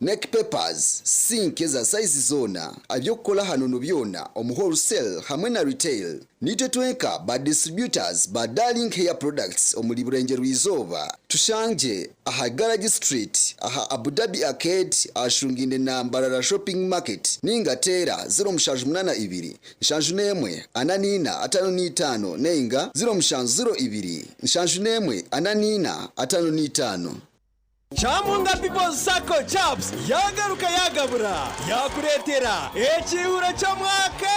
neck papers, sink za size zona, abyokukola hano byona omu wholesale hamwe na retail. Nitwetwenka ba distributors ba Darling Hair Products omuli Bulenje Rwizoba. Tushanje aha Garage Street, aha Abu Dhabi Arcade, ashunginde na Mbarara Shopping Market. Ninga tera 082 nshanjunemwe ananina atano nitano nenga 002 nshanjunemwe ananina atano nitano. Chamunga People Sacco Jobs yagaruka yagabura yakuretera ekihura cy'amwaka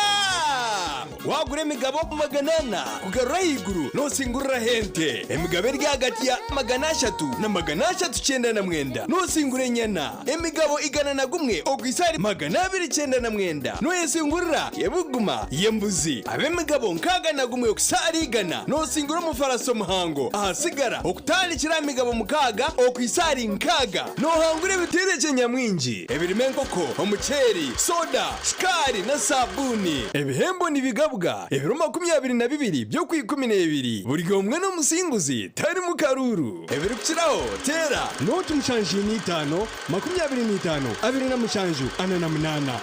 wagure migabo maganana kugarura yiguru no singurira hente emigabo iri hagati ya 300 na 399 no singure nyana emigabo igana na gumwe ogwisari 299 no yesingurira yebuguma yembuzi abemigabo nkaga na gumwe okusari igana no singura mu faraso muhango ahasigara okutali kira migabo mukaga okwisari nkaga no hangure bitereje nyamwinji ebirimenkoko omuceri soda skari na sabuni ebihembo nibigabwa ebiro 22 byo kwi12 buri gomwe no musinguzi tari mu karuru ebirukiraho tera no tumushanje ni 5 25 abiri na mushanju anana munana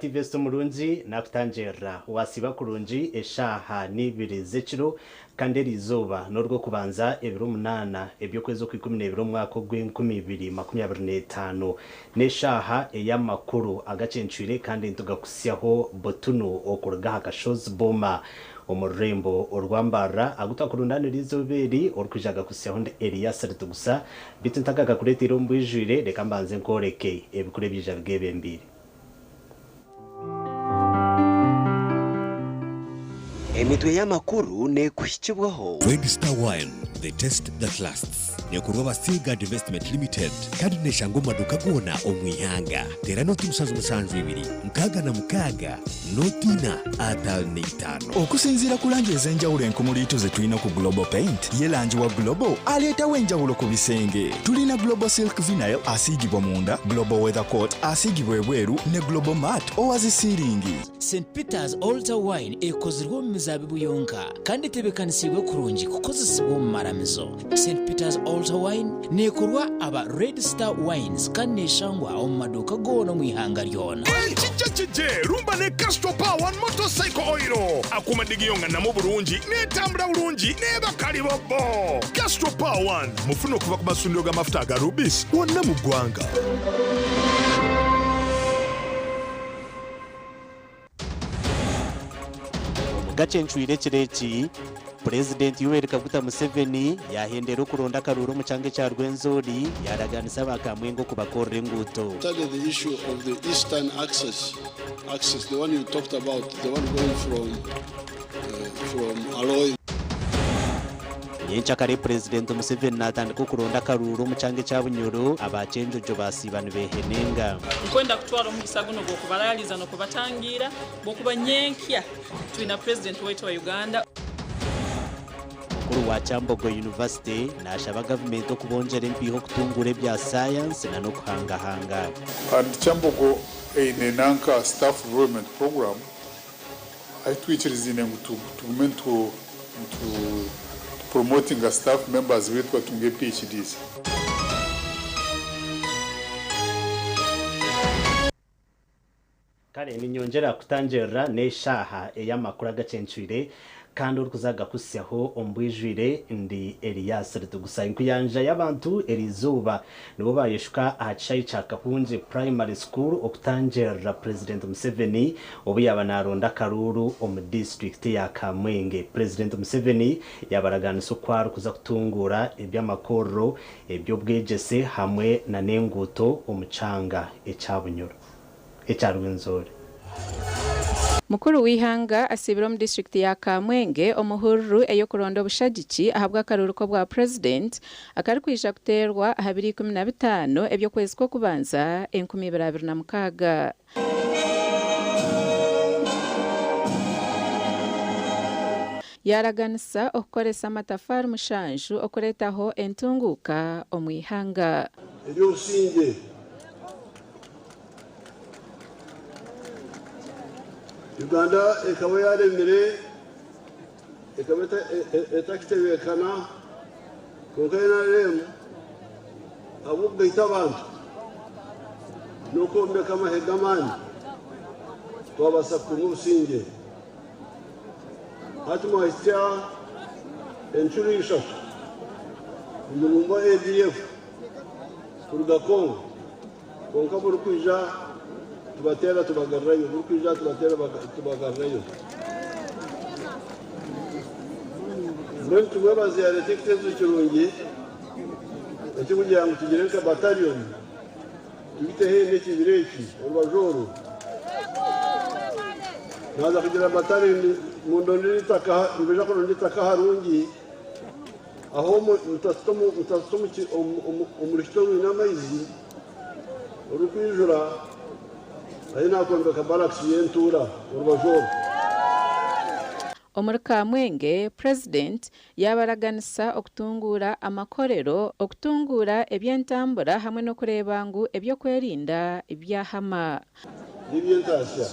Tiveste Murunji nakutanjera wasiba kurunji eshaha nibiri zechiro kanderi izuba norwo kubanza ebiro 8 ebyo kwezo ku 12 mwaka gw'2025 neshaha eyamakuru Agacencwire kandi ntugakusyaho botuno okurga hakashozi boma omurembo orwambara agutakurundane rizoberi orkujaga kusyaho nde Elias Rutugusa bitintagaga kuretira ombwijwire reka mbanze nkoreke ebikure bija bwebembiri. Emitwe y'amakuru ne kushikibwaho Red Star Wine, the taste that lasts. Nekuroba Silgard Investment Limited kandi neshango maduka gona omwihanga tera noti musanzu ibiri mkaga na mkaga notina atal neitano okusinzira kulanje ezenjawulo enkumulito ze tulina ku Global Paint yelanji wa Global aleta wenjawulo ku bisenge tulina Global Silk Vinyl asigibwa munda Global Weather Coat asigibwa ebweru ne Global Matte owazisiringi St. Peter's Altar Wine ekozirwa mu mizabibu yonka kandi tebekanisibwe kurungi kukozesebwa mu maramizo St. Peter's Altar Wine nekorwa aba Red Star Wines kandi neshangwa omu maduka gono mwihanga lyona chiche rumba ne Castro Power motorcycle oil akumadigiyonga na mu Burungi netambula bulungi neba kali bobo Castro Power mufuno kuva ku masundiro ga mafuta ga Rubis wonna mu gwanga. Agacencwire kireki President Yoweri Kaguta Museveni yahendera kuronda karuro mu cyange cya Rwenzori yaraganisa bakamwengo kubakorera nguto. Study the issue of the eastern access, the one you talked about, the one going from Aloy. Yenchakare President Museveni natandika kuronda karuro mu cyange cya Bunyoro abacenjojo basibana behenenga. Nkwenda kutwala omugisaguno gokubalayaliza no kubatangira bokubanyenkya twina President wetu wa Uganda. Mukuru wa Chambogo University nashaba government okubonjera empiho kutungura bya science na no kuhangahanga. And Chambogo in Nanka staff development program aitwichirizine to promoting the staff members with what to get PhDs. Kare ni nyongera kutangira neshaha eyamakuru Agacencwire kandi urukuzaga kusyaho ombwijwire ndi Elias Rutugusa inkuyanja y'abantu erizuba nibo bayeshuka ahacayi ca Kahunje Primary School okutangira President Museveni obu yabanaronda karuru omu district ya Kamwenge. President Museveni yabaraganisa kwaro kuza kutungura eby'amakorro eby'obwegese hamwe na nenguto omucanga ecabunyoro echarwenzore. Mukuru w'ihanga asibira mu district ya Kamwenge omuhururu eyo kuronda obushagiki ahabwa akaruruko bwa president akari kwisha kuterwa 2015 ebyo kwezi ko kubanza 2026. Yaraganisa okukoresa amatafari mushanju okuretaho entunguka omwihanga. Ebyo singe Uganda ikaba yaremere ikaba etakitebekana konkena remu abubga itabantu nuko mbeka mahegamani twabasa kumusinge hati mwaistia enchurisha ndumbo ADF kuruga Kongo konka burukwija tubatera tubagarrayo burukwija tubatera tubagarrayo Rwent tubabazi ya retektezo kirungi ekikugira ngo tugirenka battalion tubite hene kibireki urubajoro naza kugira battalion mundondiri taka mbeja ko nditaka harungi aho mutastomu umurishito w'inamaizi urukwijura ayina kwenda kabalaksi yentura urubajoro. Omuri Kamwenge president yabaraganisa okutungura amakorero okutungura ebyentambura hamwe no kureba ngu ebyo kwerinda ibyahama n'ibyentasya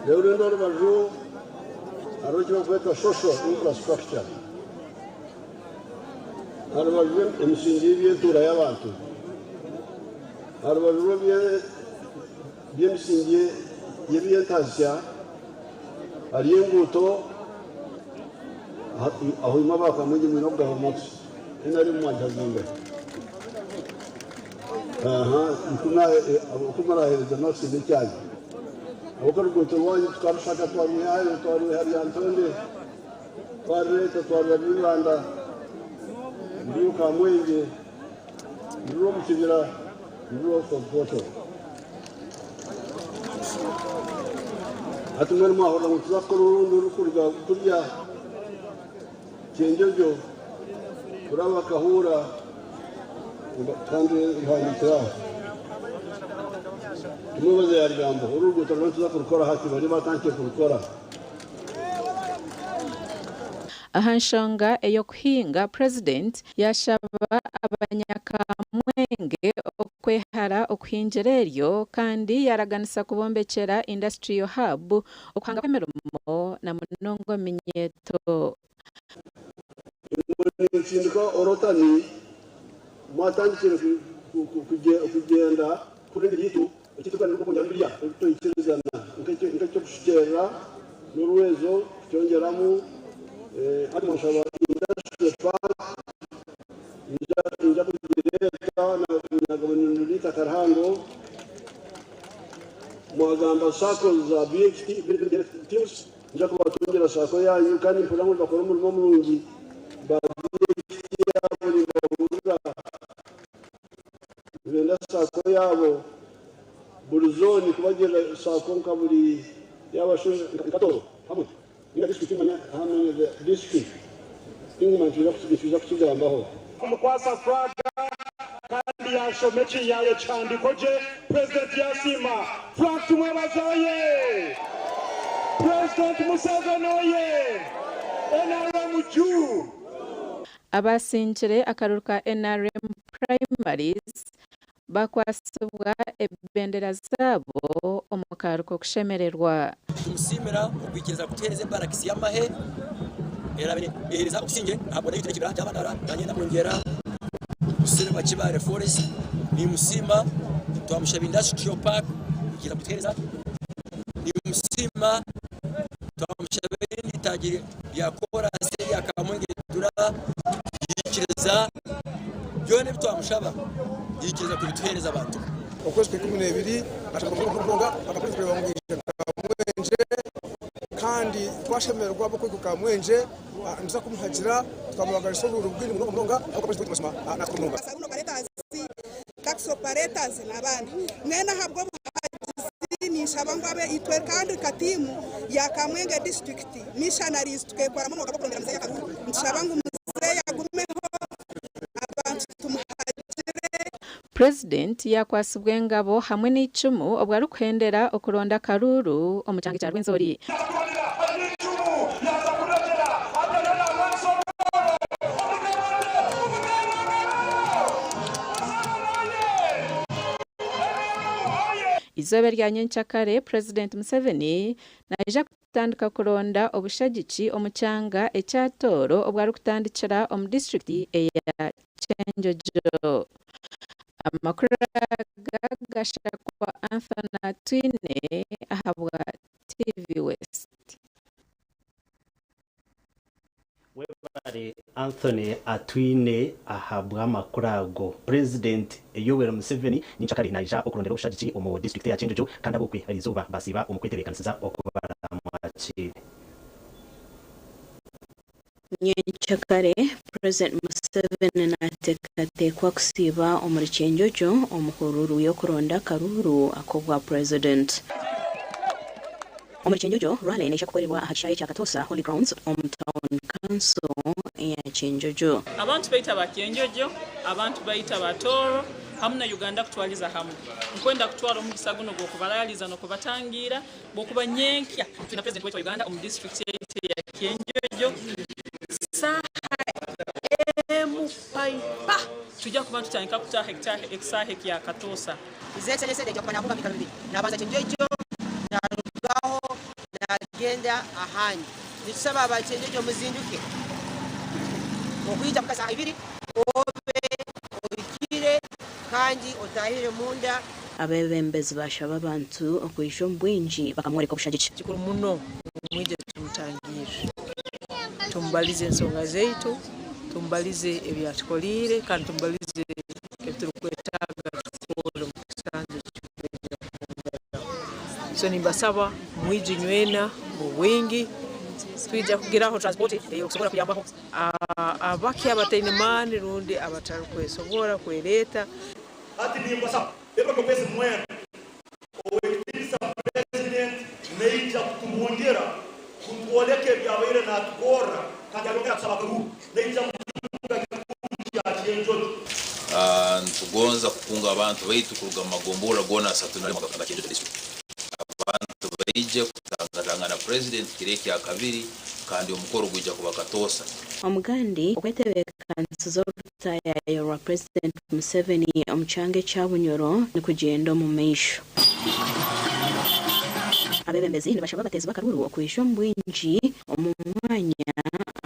rero ndorubaju arujyo kweta social infrastructure arubaju emishingi y'ibyentura y'abantu arubaju by'emishingi y'ibyentasya Alienguto aho imabaka mujye mu nobwa homotsi inari mu mwanjazimbe kumara hereza nosi n'icyayi aho karuguto wanyu twarushaka twaruhaye twaruhari Antonde twareta twarabibanda ndiyo Kamwenge ndiyo mukibira ndiyo foto Atumwe mahoro mutuzakora urundi rukurwa kurya cyenjojo kuraba kahura kandi ihanyitira tumubaze yarigambo urugo tuzakora hati bari batanke kurukora ahanshonga eyo kuhinga president yashaba abanyakamwenge okwehara okuhingereryo kandi yaraganisa kubombekera industrial hub okuhanga kwemerumo na munongo minyeto Sindika orotani mwatangikire kugenda kuri nditu ikitukana ko kujya to ikirizana nkacyo kushikera n'uruwezo cyongeramu hadi mushaba industrial park inja kugireta na gabonurita Karhango mwagamba sako za BHT teams nja kubatungera sako yanyu kandi mpura ngo bakora umurimo mulungi ba BHT yabo babuza benda sako yabo buri zone kubagera sako nkaburi yabashoje katoro hamwe ina district imanya hamwe district inguma ngira kusigambaho umukwasa fraga kandi yashomeki yayo cyandiko je president yasima Frank tumwebazaye president Museveni oye NRM juu abasinjire akaruruka NRM primaries bakwasubwa ebendera zabo omukaruko kushemererwa tumusimira ubikiriza gutereza barakisi y'amahe era ehereza okusinge ntabwo ndayitire kibira cy'abandara nagenda kongera usire bakibare forest ni musima twamushabe industrial park kugira kutereza ni musima twamushabe n'itagire yakora seri yakamwenge dura yikireza byone bitwamushaba yikireza kubituhereza abantu okwezi kwa 12 ashaka akaprezida bamwisha kamwenje kandi twashemerwa bwo kwikuka mwenje ndiza kumuhagira twamubagarisa urubwini mu ngonga ako president basima natkumunga saruno paretas tax operators nabandi mwena habwo nishaba ngwabe itwe kandi katimu ya Kamwenge district missionaries tukekora mu ngabo program ya Karuhu nshaba ngumuze yagumeho abantu tumuhagire President yakwasibwe ngabo hamwe n'icumu obwa rukwendera okuronda Karuru omucyange cya Rwenzori Izobe rya Nyenchakare President Museveni naija kutandika kuronda obushagichi omucyanga ekyatoro obwa rukutandikira omu district eya Chenjojo amakuru gashakwa Anthony Atwine ahabwa TV West. Webare Anthony Atwine ahabwa makurago President Yoweri Museveni Nyenchakare naija okurondera ubushagichi omu district ya Chenjojo kandi abukwe arizuba basiba omukweterekanisiza okubara mwakire Nyenchakare President Museveni natekwa kusiba omuri Chenjojo omuhururu yokuronda Karuru akobwa President omuri Chenjojo rally nesha kukorerwa ahakiyaye kya Katosa Holy Grounds Town Council ya Chenjojo abantu baita bakyenjojo abantu baita batoro hamuna Uganda kutwaliza hamwe nkwenda kutwala omugisa guno gokubalaliza no kubatangira bokuba nyenkya tuna president wetu wa Uganda omu district ya Chenjojo saha paipa tujja kuba tutandika kuta hectare exahe ya Katosa izetelese de jokana kuba bikalubiri nabaza Chenjojo narugaho nagenda ahandi nitusaba abachenjojo muzinduke okuyita mukasa ibiri obe obikire kandi otahire munda abebembezi bashaba abantu okwisho mbwinji bakamwereka obushagichi kikuru muno mwije tumutangire tumbalize ensonga zeitu tumbalize ebyatukolire kandi tumbalize ebiturukwetaaga tukole mu kisanze kikubeera so nimbasaba mwije nywena mu bwingi twija kugiraho transport eyokusobola kuyambaho abaki abataine mani rundi abatari kwesobora kwereta ati nimbasaba eba kopesi mwena owekitisa president neija kutumbongera kutuoleke byabaire natugora kandi alongera kusaba Karuru neija ntugonza kukunga abantu baitu kuruga magombora gona asatu nali makafanga Chenjojo district abantu baije kutangana na president kireki ya kabiri kandi omukoro gujja kuba Katosa omugandi okwetebekanisiza olutaya ya President Museveni omucyange kya Bunyoro nikugenda mu meisho abebembezi nibashaba batezi bakaruru okwisho mbwinji omu mwanya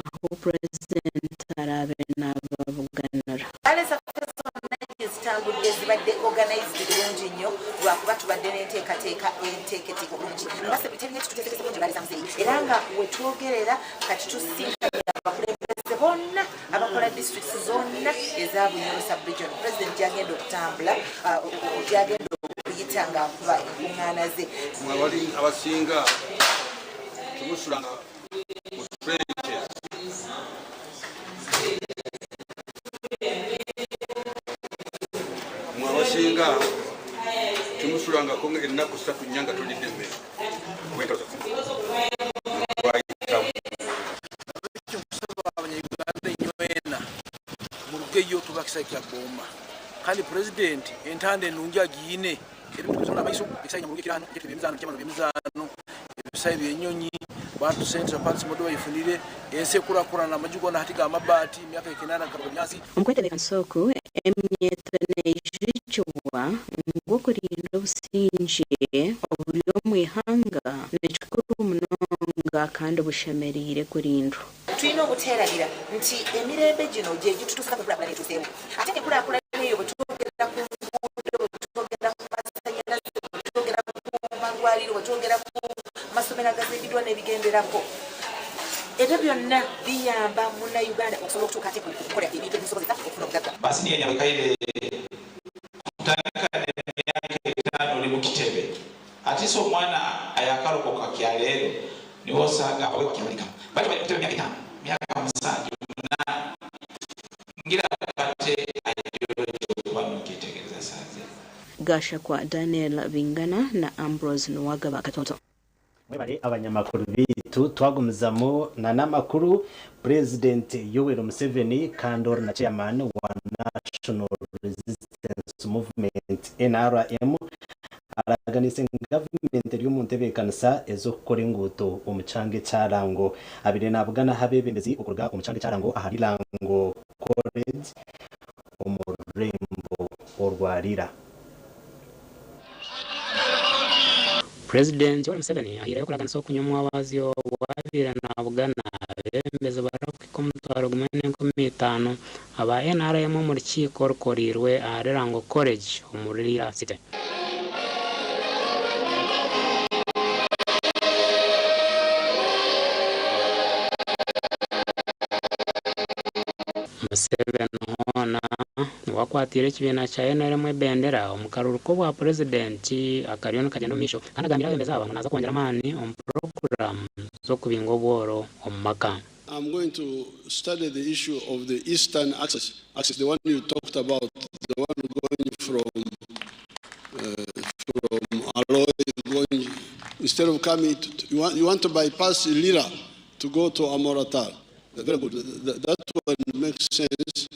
aho president arabe n'ababuganira zitangudde zibadde organized bulungi nnyo lwakuba tubadde n'enteekateeka enteeketeeko bulungi mbase biterinye kituteekese bulungi bali samuseyi era nga wetwogerera kati tusinkanye abakulembeze bonna abakola districts zonna eza Bunyoro sub-region president gyagenda okutambula gyagenda okuyita nga akuba enkuŋŋaana ze mwabali abasinga tumusulanga mu trenches mwabasinga tumusulanga konge ennaku 3 nyanga tulidde mmere wetaza abanyayuganda nywena mu lugeyo tubakisa kya bomba kandi president entande nungi agiyine ebintu bizona amaiso bisanya mu lugeyo kirano byemizano cyamano byemizano ebisayi byenyonyi bantu central parks modo yifunire ensekurakurana amajugo na hatiga amabati myaka 8 kabonyasi omukwetebekansoku emyetenejichwa ngokurinda obusinje obuli omwihanga nekikuru munonga kandi obushemerire kurindwa tulina obuteerabira nti emirembe gino gye gitutuusa ku kulaakulana etuuseemu ate enkulaakulana eyo bwe twogera ku nguudo bwe twogera ku masannyalaze bwe twogera ku malwaliro bwe twogera ku masomero agazimbidwa n'ebigenderako ebyo byonna biyamba munnayuganda okusobola okutuuka ate kukola ebintu ebisobozesa okufuna obugagga basi niye nyabakaire kutandika n'emyaka 5 oli mu kitebe ate so omwana ayakalokoka kya leero niwo osanga abawe bakibalika bali bali kutebe myaka 7 ngira kate ayobano kitegereza saze Gasha kwa Daniel Bingana na Ambrose Nwagaba Katoto. Mwebale abanyamakuru bitu twagumizamo na namakuru President Yoweri Museveni Kandor na chairman wa National Resistance Movement NRM araganise government y'umuntebe kanisa ezo gukora inguto umucange cyarango abire nabugana habebembezi ukurga umucange cyarango aharirango college umurembo orwarira. President Yoweri Museveni ahira yokuragana kunyumwa abazi wabira nabugana bembeze barakumutwaro gumene 15 aba NRM mu rukiko rukorirwe aharirango college umurira city. Museveni hona wakwatire kibina cha NRM bendera omukaruruko bwa president akariona kagendo misho kanagambira bembeza abantu naza kongera mani on program zo kubinga obworo omumaka. I'm going to study the issue of the Eastern Axis, the one you talked about, the one going from Aloy, going instead of coming to, you want to bypass Lira to go to Amoratal. Very good. That one makes sense.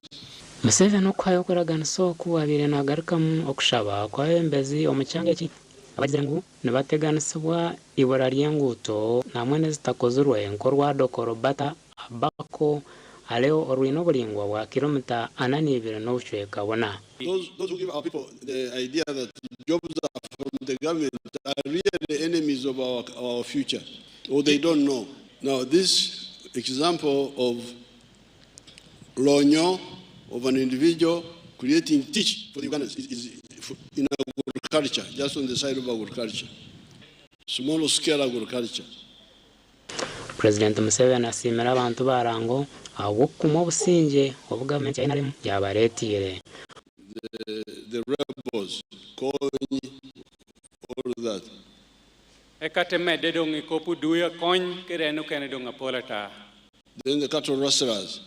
Museveni ukwayo kuragana soku abire nagaruka okushaba kwayo embezi omucyange ki abagira ngo nabateganisibwa ibora ryenguto namwe zitakozurwe nkorwa dokoro bata abako aleo orwino bulingwa wa kilomita 8 no buchweka bona. Those who give our people the idea that jobs are from the government are really the enemies of our future, or they don't know. Now this example of Lonyo, of an individual creating teach for the Ugandans is in agriculture, just on the side of agriculture, small scale agriculture. President Museveni asimira abantu barango awokuma obusinge obugavumenti ya NRM yabaretire. The rebels, coin, all that. Ekateme dedong ikopu duya coin kereno kene donga polata. Then the cattle rustlers.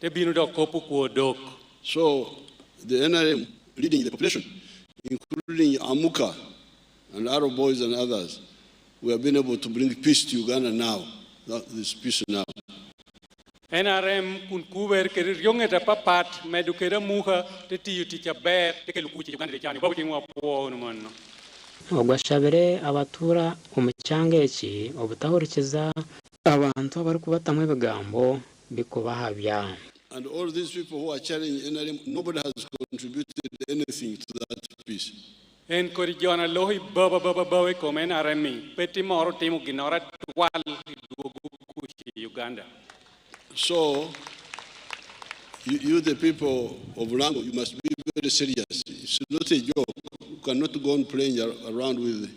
Te binu do kopu kuodok. So the NRM leading the population, including Amuka and Arab boys and others, we have been able to bring peace to Uganda now. This peace now. NRM kun kuber kerir yongeta papat medukera muha te tiyuti chaber te kelukuchi Uganda cyane babuti mwa po no. Ogwashabere abatura umucyange eki obutahurikiza abantu abari kubatamwe bigambo bikubahabya. And all these people who are challenging NRM, nobody has contributed anything to that peace. En korigiona lohi baba come NRM peti moro timu ginora twal kuchi Uganda. So you the people of Rango, you must be very serious. It's not a joke. You cannot go on playing around with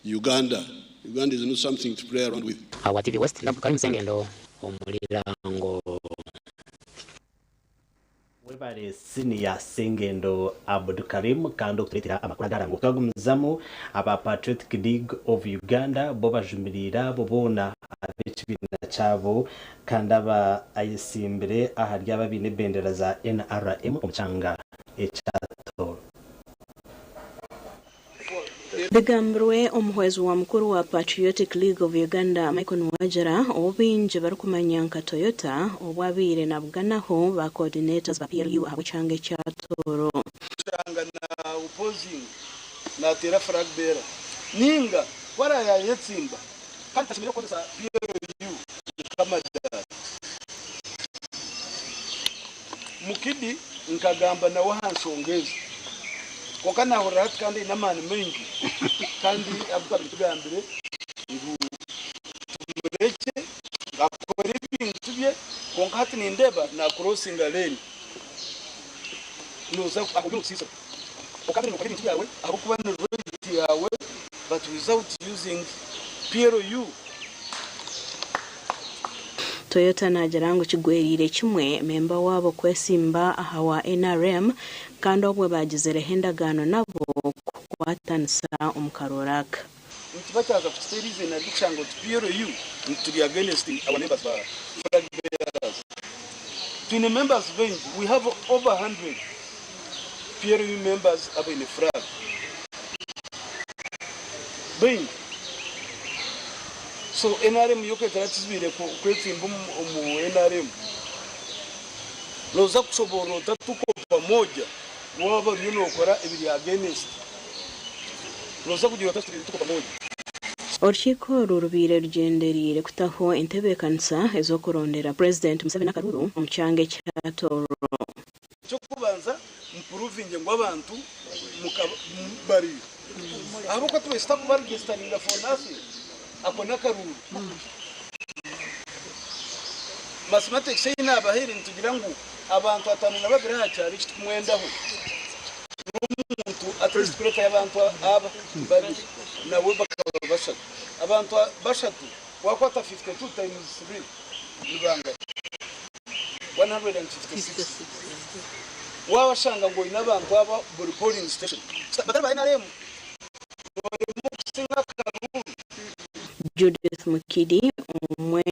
Uganda. Uganda is not something to play around with. Awa TV West ndabukari musengendo omulirango. Webare senior sengendo Abdukarim kando kuletera amakuru agarango twagumizamo aba Patriotic League of Uganda bo bajumirira bo bona abekibina cyabo kandaba ayisimbere aharya babine bendera za NRM omucanga echato. Bigambirwe omuhwezi wa mukuru wa Patriotic League of Uganda Michael Nwajara obinje barukumanya Toyota obwabire nabuganaho ba coordinators ba PLU abuchange cya Toro changa na opposing na tera flag bearer ninga kwara ya yetsimba kandi tashimira ko sa PLU kama mukidi nkagamba na wahansongeza kokana horat kandi namani mengi kandi abukabitugambire ibu tumureke gakore ibintu bintu bye konka hati nindeba na crossing lane noza akubyo kusisa ukabiri mukora ibintu byawe aho kuba na road yawe but without using PRU. Toyota najarango kigwerire kimwe memba wabo kwesimba ahawa NRM kandi obwe bagizere hendagano nabo kwatanisa omukaroraka. Ntibachaza kuterize na dichango PRU to against our neighbors flag bearers. Twin members bench we have over 100 PRU members up in the flag. Bench. So NRM yoke taratizwire kwetsimba mu NRM. Loza kusoboro tatuko pamoja waba yuno okora ibiri against. Loza kugira tatuko pamoja. Orchiko rurubire rugenderire kutaho entebekanisa ezokurondera President Museveni Akaruru omucyange kyatoro. Cyo kubanza improving ngo abantu mukabari. Aho ko twesta kubarigestaringa for nothing. Akona Karuru. Mathematics ina abahiri ntugira ngo abantu atanu nababiri hacyari kitmwendaho. Umuntu atriskureta y'abantu aba bari nawe bakaba bashatu. Abantu bashatu wakwata 52 times 3 nibanga 156. Wawashanga ngo inabantu aba buri polling station. Batari bainaremu. Judith Mukidi umwe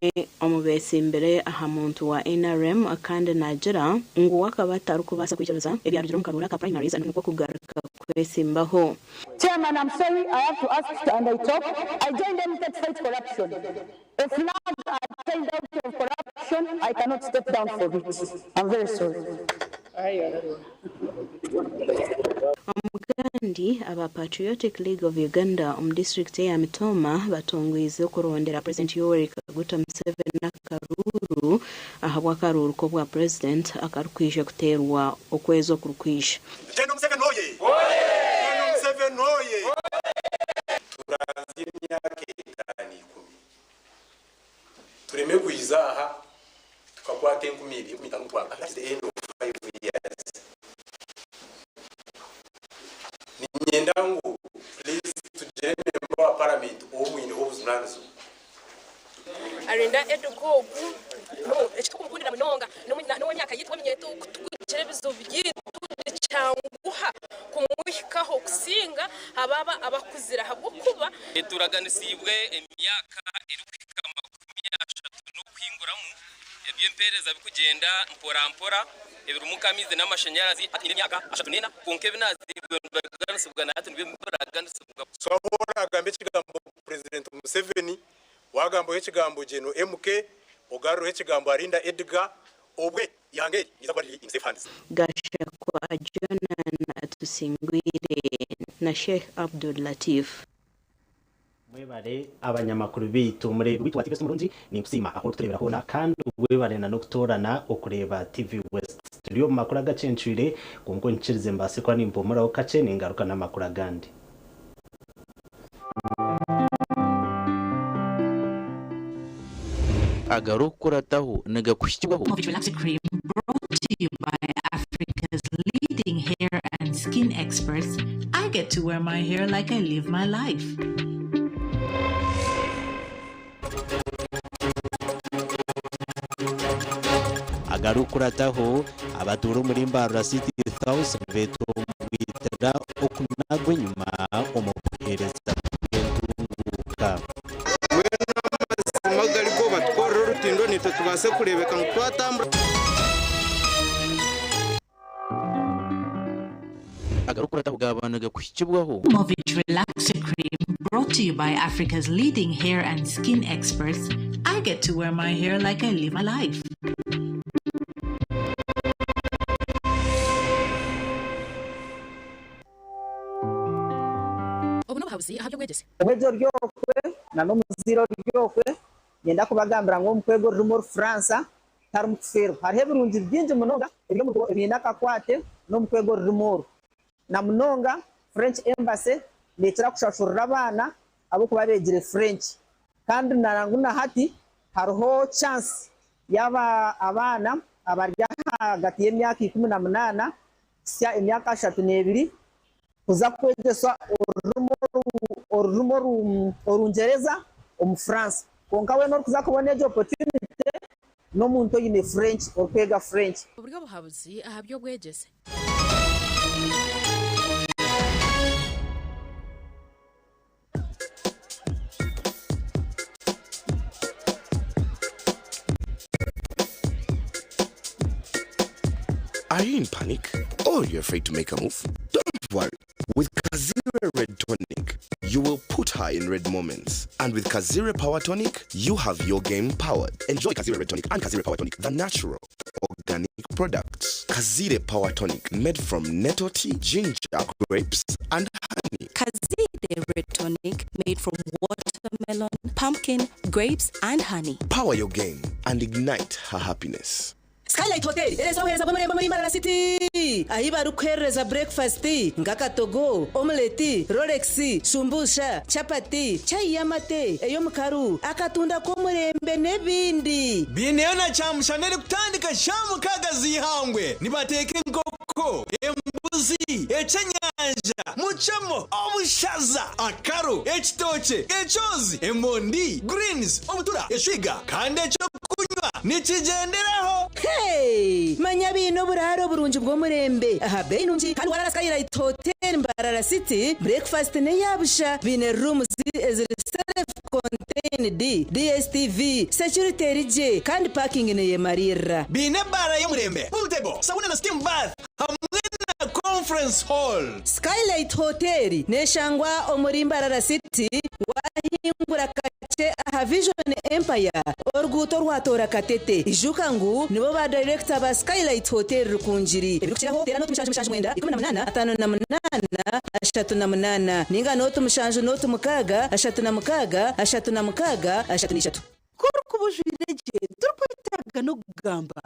omubese imbere aha muntu wa NRM akande nagira ngo wakabataru kubasa kwicyoroza ebyarugiro mukarura ka primaries and nuko kugaruka kwesimbaho. Chairman, I'm sorry, I have to ask and I talk. I joined them to fight corruption. If now I find out of corruption, I cannot step down for it. I'm very sorry. Omugandi aba Patriotic League of Uganda district ya Mitoma batongwize kurondera President Yoweri Kaguta Museveni Akaruru ahabwa Karuru ko bwa president akarukwisha kuterwa okwezo kurukwisha. Tendo Museveni oye! Tendo Museveni oye! Turanzi imyaka 5 tureme kuyizaha tukakwata 10,000 kwa at the end of 5 years. Ninyendangu please tujene member wa parliament omwine obuzunanizo arenda edugo no ekitukumukundira munonga no myaka yitwa minyetu tukugire bizubiye cyanguha kumuhikaho kusinga ababa abakuzira habwo kuba turaganisibwe emyaka iri kwikamba 13 no kwinguramu ebyempereza bikugenda mpora mpora ebirumukamize n'amashanyarazi ati imyaka 3 konke binazibwe baganisibwa na ati baganisibwa sohora agambe kigambo President Museveni wagambo ekigambo geno MK ogaro ekigambo arinda Edgar obwe yange izabari in funds gasha kwa Jonan Tusingwire na Sheikh Abdul Latif. Mwebare abanyamakuru bitu muri witwa TV Murundi ni mpsima aho turebera hona kandi webare na noktorana okureba TV West studio makuru Agacencwire kungo nchirize mbase kwa nimbomora okace ningaruka na makuru agandi. Agarukurataho nagakushyibaho Relaxing cream brought to you by Africa's leading hair and skin experts. I get to wear my hair like I live my life. Agarukurataho abaturu muri Mbarara City House beto mwitera okunagwe nyuma omuhereza entunguka. Magari ko batwara rutindo nito tubase kurebeka mutwatambura agarukurataho gabanaga kushyibwaho Movit Relaxing cream brought to you by Africa's leading hair and skin experts. I get to wear my hair like I live my life. Obwezo ryokwe na no muziro ryokwe yenda kubagambira ngo mukwego rumor France taru mufero hariho birungi byinji munonga ibyo mu binaka kwate no mukwego rumor na munonga French embassy letera kushashurira abana abo kuba begire French kandi naranguna hati hariho chance yaba abana abarya hagati y'emyaka 18 sya emyaka 32 kuza kwegesa orurumo orungereza omufaransa konka we no kuza kubona ejo opportunity no muntu yine French okwega French uburyo buhabuzi ahabyo bwegeze. Are you in panic or you're afraid to make a move? Don't worry. With Kazire Red Tonic, you will put her in red moments. And with Kazire Power Tonic, you have your game powered. Enjoy Kazire Red Tonic and Kazire Power Tonic, the natural, organic products. Kazire Power Tonic, made from nettle tea, ginger, grapes, and honey. Kazire Red Tonic, made from watermelon, pumpkin, grapes, and honey. Power your game and ignite her happiness. Skylight Hotel ireza uheza bamwe muri Mbarara City ahiba rukwereza breakfast ngakatogo omelette rolex shumbusha chapati chai yamate eyo mukaru akatunda ko murembe nebindi bineyo na chamushanere kutandika shamu kagazihangwe nibateke ngoko embuzi ecanyanja muchamo obushaza akaro ekitoche echozi emondi greens obutura eshiga kande cyo kunywa nikigenderaho. Hey, manya bino buraro burunji bwo murembe aha beinunji kandi warara Skylight Hotel Mbarara City breakfast ne yabusha bine rooms is self contained DSTV security rije kandi parking ne yemarira bine bara yo murembe pool table sauna na steam bath hamwe na conference hall. Skylight Hotel ne shangwa omuri Mbarara City wahingura kache aha Vision Empire orguto rwatora katete ijukangu nibo ba director ba Skylight Hotel rukunjiri ebikiraho tera no tumshanje mwenda 18 58 38 ninga no tumshanje no tumukaga 36 36 kuri kubujwireje turkwitaga no kugamba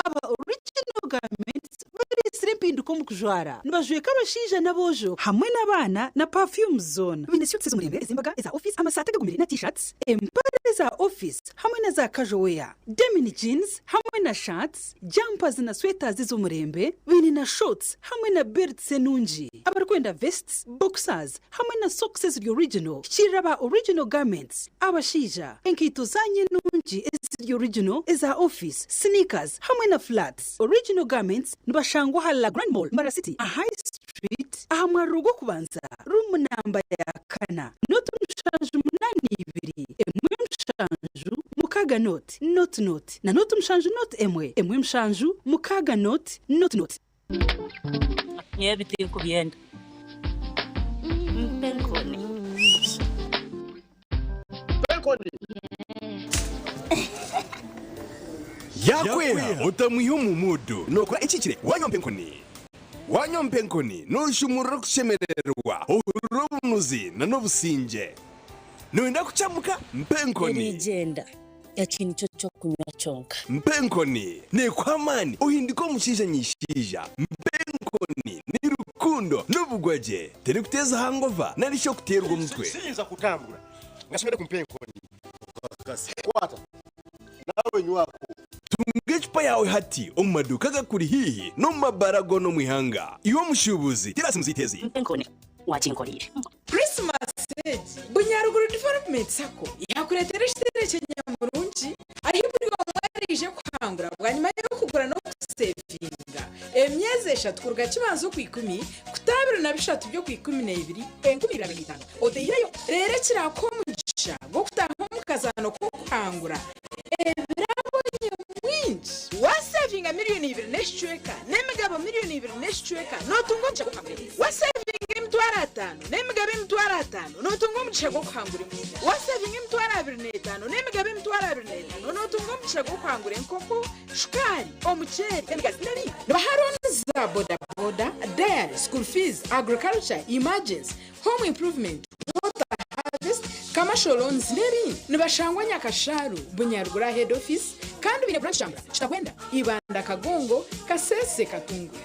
aba original garments bari sirimpinduko mu kujwara nibajwe kabashija nabojo hamwe n'abana na perfume zone bine success murembe zimbaga za office amasata gagumire na t-shirts empare za office hamwe na za casual wear denim jeans hamwe na shirts jumpers na sweaters z'umurembe bine na shorts hamwe na belts enunji abarkwenda vests boxers hamwe na socks original kiraba original garments abashija enkito zanye nunji is original is our office sneakers hamwe na flats original garments nibashangwa hala Grand Mall Mbarara City a high street ahamwa rugo kubanza room number ya kana note mshanju 82 emwe mshanju mukaga note na note mshanju note emwe mshanju mukaga note yebiti kubyenda Penkoni yakwera utamuyo mu mudu nokora ikikire wanyompenkoni nushumura kushemererwa urubunuzi na nobusinje nuenda kuchamuka mpenkoni rigenda yakini cyo kunywa chonka mpenkoni ne kwamani uhindiko mushija nyishija mpenkoni ni rukundo n'ubugwaje teri kuteza hangova narisho kuterwa umutwe sinza kutambura ngasubire kumpenkoni kwata nawe nywako tungechupa yawe hati omumaduka gakuri hihi no mabarago no mwihanga iwo mushubuzi tirasi muzitezi mpenkoni wakinkolire Christmas stage bunyaruguru development sako yakuretera ishitere cyanyamurungi ahiburi wamwarije kwangura bwanyuma yo kugura no kusevinga emyeze 3 kurga kibanzo ku 10 kutabira na bishatu byo ku 12 1025 odeyirayo rere kirakomugisha go kutaha mukazano ko kwangura ebirabonye mwinshi wasevinga miliyoni 2 neshweka nemigabo miliyoni 2 neshweka notungo nje kuhambira wasevinga imitwara 5 nemigabo imitwara 5 notungo muje kuhambira wasevinga imitwara 25 nemigabo imitwara 25 notungo muje kuhambira enkoko shukari omuceri emigazi nari baharona za boda dairy school fees agriculture emergency home improvement water harvest commercial loans neri nibashangwa Nyakasharu Bunyaruguru head office kandi bine branch chambra chitakwenda Ibanda Kagongo Kasese Katungu.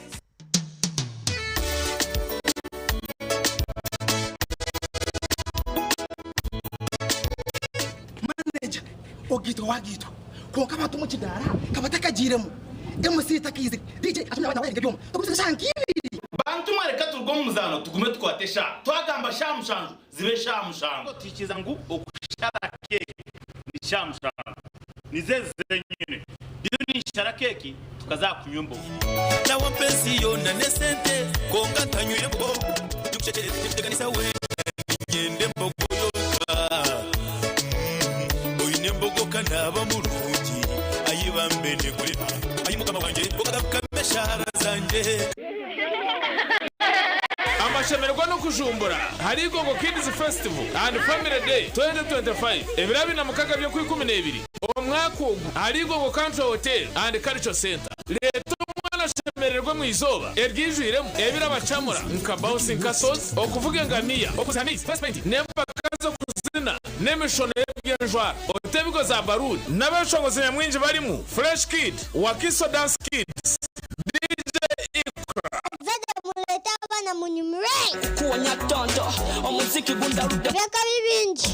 Manager ogito konka abantu mu kidara kabatakagiremo MC takize DJ atuna abana bayenge byoma tukuze shankibiri bantu mwareka turwo muzano tugume twatesha twagamba shamushanju zibe shamushanju tikiza ngo okusharake ni shamushanju nizeze nyine iyo ni sharakeki tukazakunyumbo nawo pensiyo na nesente konga tanyuye bo tukuteganisa we ngende mbogoyoka oyine mbogoka naba murugi ayibambene kuri ayimukama wanje bokakameshara zanje amashemerwa no kujumbura hari Igongo Kids Festival and Family Day 2025 ebirabi na mukaga byo kuri 12 omwako hari Igongo Country Hotel and Culture Center leto mwana shemererwa mu izoba ergijwiremo ebirabacamura nka bouncing castles okuvuga ngamiya okusanis first paint nempakazo kuzina nemishono y'ebyenjwa otebigo za baruni n'abashongozi nyamwinji barimo Fresh Kid Wakiso Dance Kids na munyumre kuonya tonto omuziki gunda ruda reka bibinji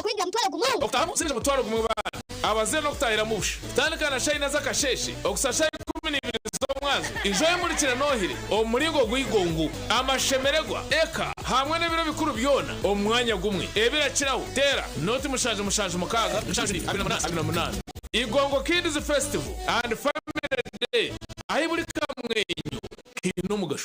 kwinga mtwara gumu oktamu sinje mtwara gumu bana abaze no kutahira mushi tandika na shayina zakasheshe okusasha 12 z'omwazo ijoye muri kira nohire omuringo gwigongo amashemeregwa eka hamwe n'ebiro bikuru byona omwanya gumwe ebira kiraho tera noti mushanje mukaga mushanje 28 Igongo Kids Festival and Family Day ayiburi kamwenyu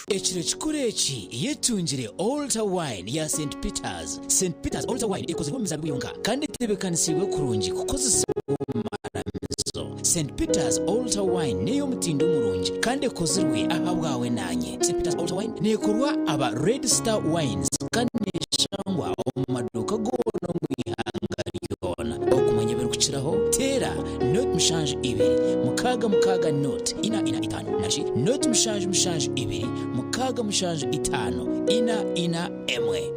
ekiro kikureki yetungire Altar Wine ya St. Peters. St. Peters Altar Wine ikozwe mu mizabibu yonka kandi tebekanisiwe kurungi kukozesebwa maramizo. St. Peters Altar Wine niyo mutindo murungi kandi ikozwe ahabwawe nanye. St. Peters Altar Wine nekorwa aba Red Star Wines kandi neshangwa omumaduka gono mwihanga ryona okumanyebera kukiraho tera note mushanje ibiri mukaga note ina itano nashi note mushanje ibiri mukaga mushanje itano ina emwe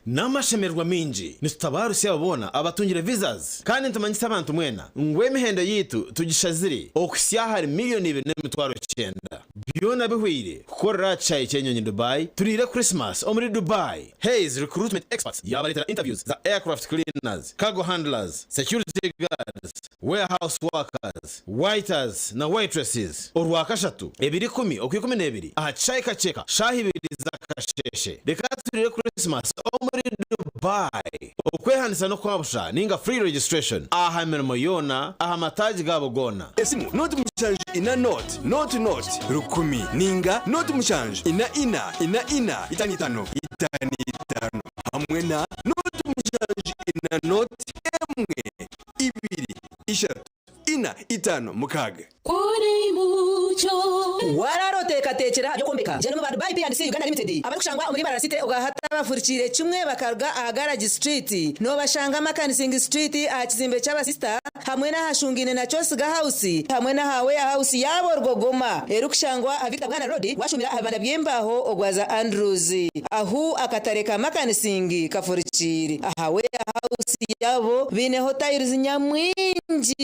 namashemerwa minji nitutabaru syabona abatungire visas kandi ntumanyisa abantu mwena ngwe mihendo yitu tugishazire okusya hari miliyoni 2.9 byona bihwire kukorera cyayi cyenyonyi Dubai turire Christmas omuri Dubai. Hayes recruitment experts yabaletera interviews za aircraft cleaners, cargo handlers, security guards, warehouse workers, waiters na waitresses orwakashatu ebiri 10 okuyikumi nebiri aha cyayi kacheka shahibiriza kasheshe reka turire Christmas omuri Dubai okwehanisa no kwabusha ninga free registration aha mirimo yona aha mataji gabo gona esimu not mushanje ina not rukumi ninga not mushanje ina itano hamwe na not mushanje ina not emwe ibiri ishatu ina itano mukaga kuri mucho wararoteka tekera byo kombeka je no ba Dubai P&C Uganda Limited abari kushangwa muri barasite ugahata bafurikire kimwe bakarga agarage street no bashanga makanising street a kizimbe cy'aba sister hamwe na hashungine na Chosiga House hamwe na hawe house yabo rwogoma erukushangwa avika bwana road washumira abana byembaho ogwaza Andrews ahu akatareka makanising kafurikire hawe house yabo bine hotel nyamwinji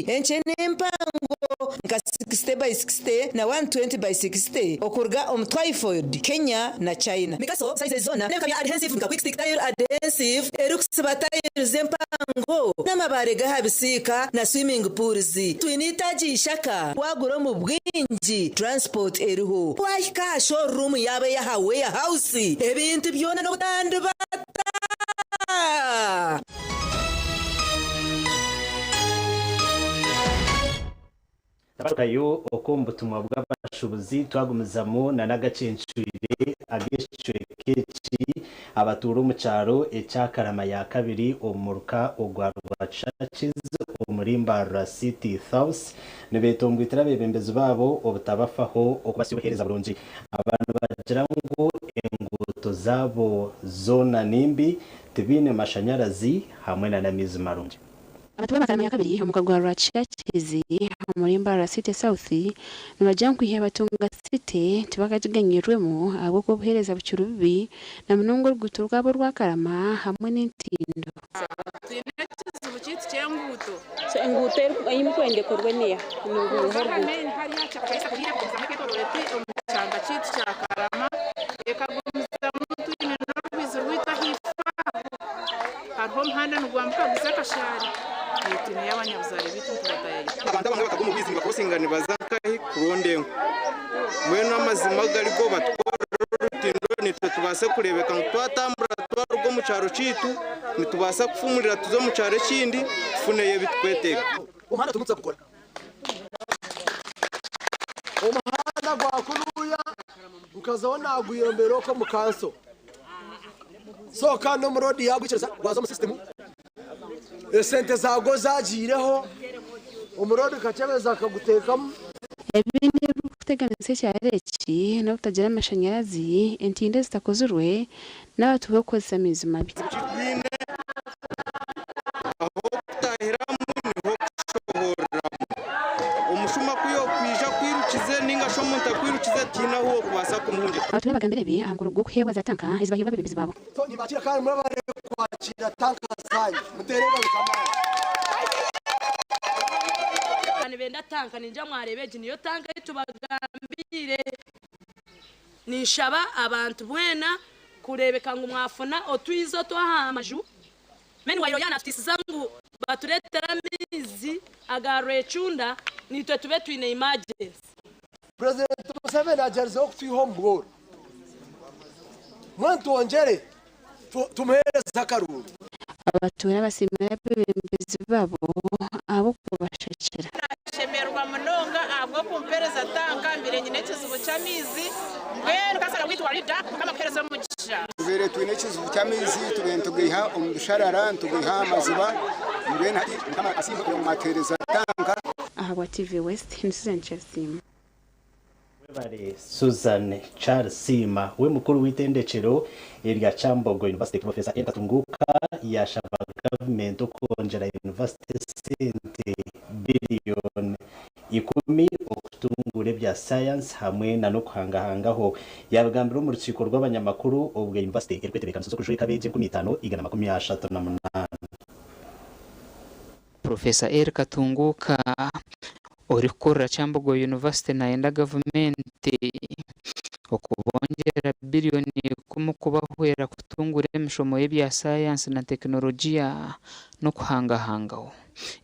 enchene mpango nka 60 by 60 na 120 by 60 okurga Twyford Kenya na China mikaso size zona nekabya adhesive nka quick stick tire adhesive erukusaba tire zempango namabare gahabisika na swimming pools twinitaji shaka waguro mu bwinji transport eriho wahika showroom yabe ya hawe house ebintu byona no kutandu bata Kayo okumbutumwa bw'abashubuzi twagumizamo na Agacencwire Agacencwire abaturu mu cyaro ecyakarama ya kabiri omuruka ogwa Churches omurimba City House nebetongwitira bebembezi babo obutabafaho okubasibohereza burungi abantu bagira ngo enguto zabo zona nimbi tibine mashanyarazi hamwe na namizi marungi. Abatuba makarama ya kabiri omukagwa Churches omurimba City South nibajya kwiheba tunga city tibakaganyirwemo abo kubuhereza bucuru bibi na munongo rwuto rwabo rwakarama hamwe n'intindo Buchiti chenguto. Nguto ayimukwende korwenia Nugo hari yacha kaisa kugira kuzama keto leti omchanga chiti cha karama ekagumiza muntu ino rwizurwita hifa arhom handa nugwamka gusaka shari ni y'abanyabuzare bitu tubataye abantu bamwe bakaguma bizinga kurusingana bazakahi kurondengo mwene amazima garigo batwara rutindo nitwe tubase kurebeka ngo twatambura twarugo mu cyaro citu nitubasa kufumurira tuzo mu cyaro kindi funeye bitweteka umuhanda tumutse gukora umuhanda gwakuruya ukazaho naguye mbere ko mu kanso so kano mu road yagukireza gwaza mu system esente zago zagireho umurodi kacebeza akagutekamo ebindi guteganisa cyareki no kutagira amashanyarazi entinde zitakozurwe n'abatu bakoze amizi mabi umushuma kuyo kwija kwirukize ninga shomunta kwirukize tinaho kubasa kumuhunje abatuna bagambere bi anguru gwo kuhewa zatanka izibahiba bibizi babo so nibakira kandi murabare kwakira tanka zanyu muterega bikamara kandi benda tanka ninja mwarebeje niyo tanka itubagambire nishaba abantu bwena kurebeka ngo mwafuna otwizo twahamaju meni wayo yana afitisi zangu baturetera mizi agarecunda nitwe tube twine emergency President Museveni agerzeho kutwihomboora mwantu wongere tumuhereza akaruru abatura basimira bebembezi babo abo kubashakira shemerwa munonga abwo kumpereza tanka mbere nyine kizubu cyamizi mbere kasara witwa rida kama kuhereza mugisha tubere twine kizubu cyamizi tugenda tugiha umusharara tugiha amazuba mbere kama asimba mu matereza tanka aha wa TV West ni Susan Chelsea Bari Susan Charles we mukuru w'itendekero irya Chambogo University Professor Ekatunguka yashaba government konjera university sente billion 10 okutungure bya science hamwe na no kuhangahangaho yabagambira mu rukiko rw'abanyamakuru ubwo university irkweterekana so kujuri kabeje ku 5 igana 38 Professor Ekatunguka orikora Chambogo University naenda government okubongera billioni kumukubahwera kutungura emishomo y'ebya science na teknolojia no kuhangahangaho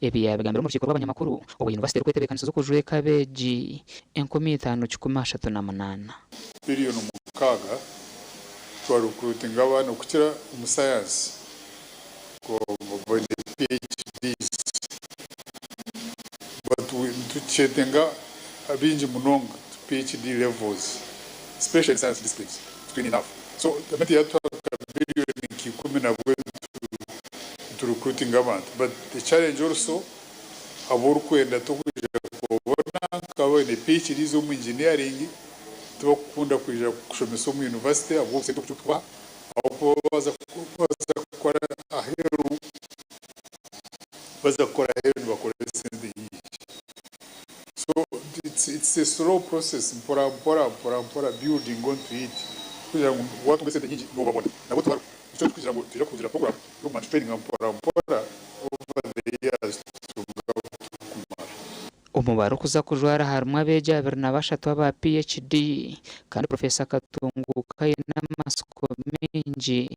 ebi yabagambira mu rukiko rw'abanyamakuru ubu university rw'eterekanizo zo kujure kabeji 1538 billioni mukaga twarukurutinga abantu kukira mu science ko bone PhDs but we tuchetenga abinji munonga PhD levels especially science disciplines it's enough so the method to billion kikumi na bwe to recruiting abantu but the challenge also aburu kwenda to kuja kubona kawe ne PhD zo mu engineering to kunda kuja kushomesa mu university abo se tukwa abo baza gukora aheru baza gukora aheru bakora sende so it's a slow process mpora building onto it kugira ngo watu ngese nyingi no babona nabo twari cyo kugira ngo tujya kugira program yo man training mpora over the years umubaro kuza kujwara harumwa beja 23 ba PhD kandi Professor Katunguka n'amasiko menji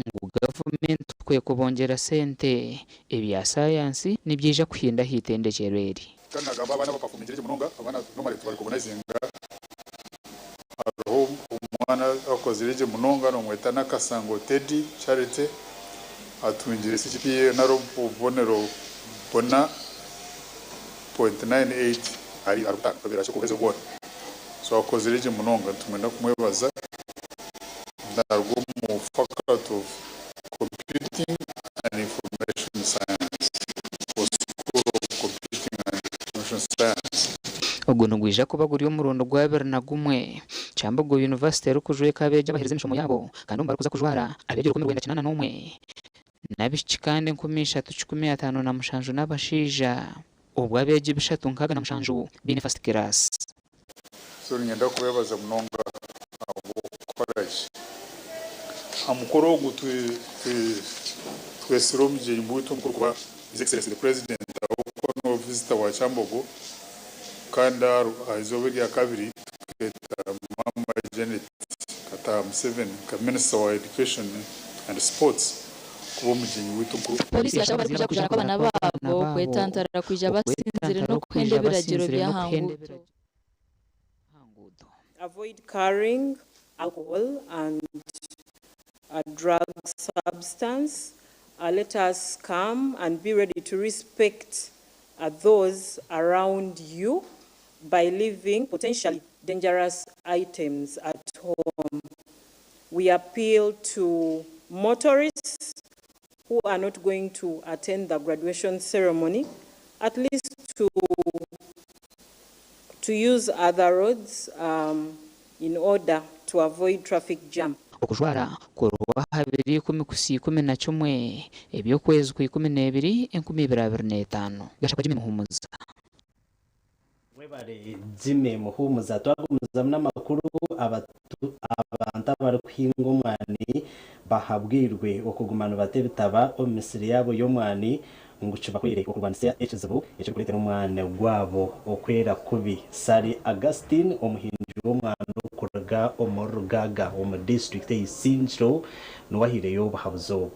ngo government kwe kubongera sente ebya science nibyija kuhinda hitendekereri kana gaba abana bakafuminjira munonga abana no mari twari kubonazinga aho umwana akozirije munonga no mweta nakasango Teddy Charity atwinjire CPA na robo bonero bona 0.98 ari arutaka kabira cyo kubeza gora so akozirije munonga tumenda kumwebaza ndarwo mu faculty of computing and information science oguno gwija kubaguri umurundo gwa 21 Chambogo University rukujwe kabeje bahereza imishomo yabo kandi umba kuza kujwara abeje rukomeye rwenda kinana n'umwe nabishikande 1315 na mushanju n'abashija ubwo abeje bishatu nkaga na mushanju bine first class so nyenda kubebaza munonga abo college amukoro gutu twesiromje imbuto mukuru His Excellency the President no visitor wa Chambogo kanda azobiri akabiri mama Janet kata 7 ka Minister wa Education and Sports kubo mujinyi witu polisi yashaka kuja kujana kw'abana babo okwetantara kwija basinzire no kuhenda ebiragiro by'ahangudo. Avoid carrying alcohol and a drug substance. Let us come and be ready to respect those around you by leaving potentially dangerous items at home. We appeal to motorists who are not going to attend the graduation ceremony, at least to use other roads in order to avoid traffic jam. Okujwara kuruwa 2/10/11 ebyokwezi 12 2025 gashaka jime muhumuza webare jime muhumuza twagumuza n'amakuru abantu bari kuhinga umwani bahabwirwe okugumana batebitaba omisiri yabo y'omwani ngucuba kwire okurwanisa ekizibu ekyo kuletera umwana gwabo okwera kubi Sari Augustine omuhinji w'omwana okuraga omurugaga omu district y'Isinjiro nuwahireyo bahabuzo.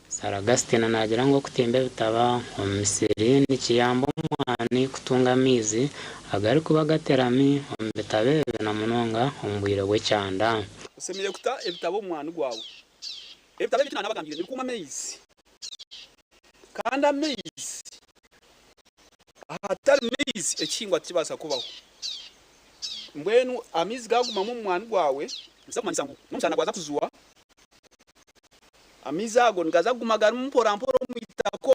Sari Augustine nagira ngo kutembe bitaba omisiri n'ikiyambo umwani kutunga amizi agari kuba gaterami ombitabe na munonga ombwire w'ecyanda usemeye kuta ebitabo umwana gwawe ebitabo bituna nabagambire nikuma amezi kandi amezi ahatari amezi ekingwa kibasa kubaho mbwenu amizi gaguma mu mwana gwawe nsakumanisa ngo n'umsana gwaza kuzuwa amizi ago ngazagumagara mpora mwitako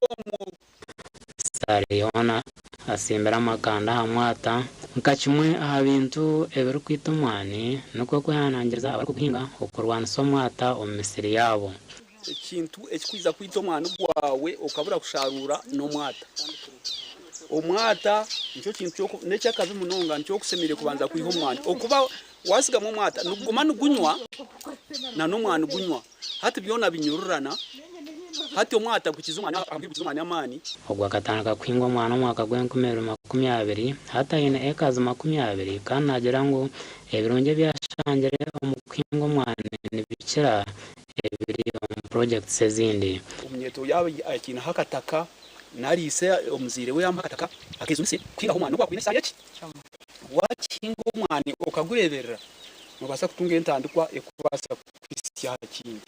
Sari yona asimbera amakanda hamwata nkakimwe aha bintu ebiri kwita umwani nuko kwihanangiriza abari kuhinga okurwanisa omwata omisiri yabo ikintu ekikwiza kwita omwana gwawe okabura kusharura n'omwata omwata nicyo kintu cyo necyakazi munonga nicyo kusemire kubanza kwiha omwana okuba wasiga mu mwata nuguma nugunywa na n'omwana gunywa hati byona binyururana hati omwata kukizumana ambibuzumana amani ogwa katanga kwingwa mwana mwaka gw'2020 hata ine ekazi 20 kandi nagira ngo ebirunge byashangire omukwingwa mwana nibikira ebiri mu projects ezindi umyeto yawe akina hakataka narise omuzire we yamakataka akizunse kwinga umwana gwa kwine sayeki wakinga umwana okagureberera mubasa kutunga entandikwa ekubasa kwisya kindi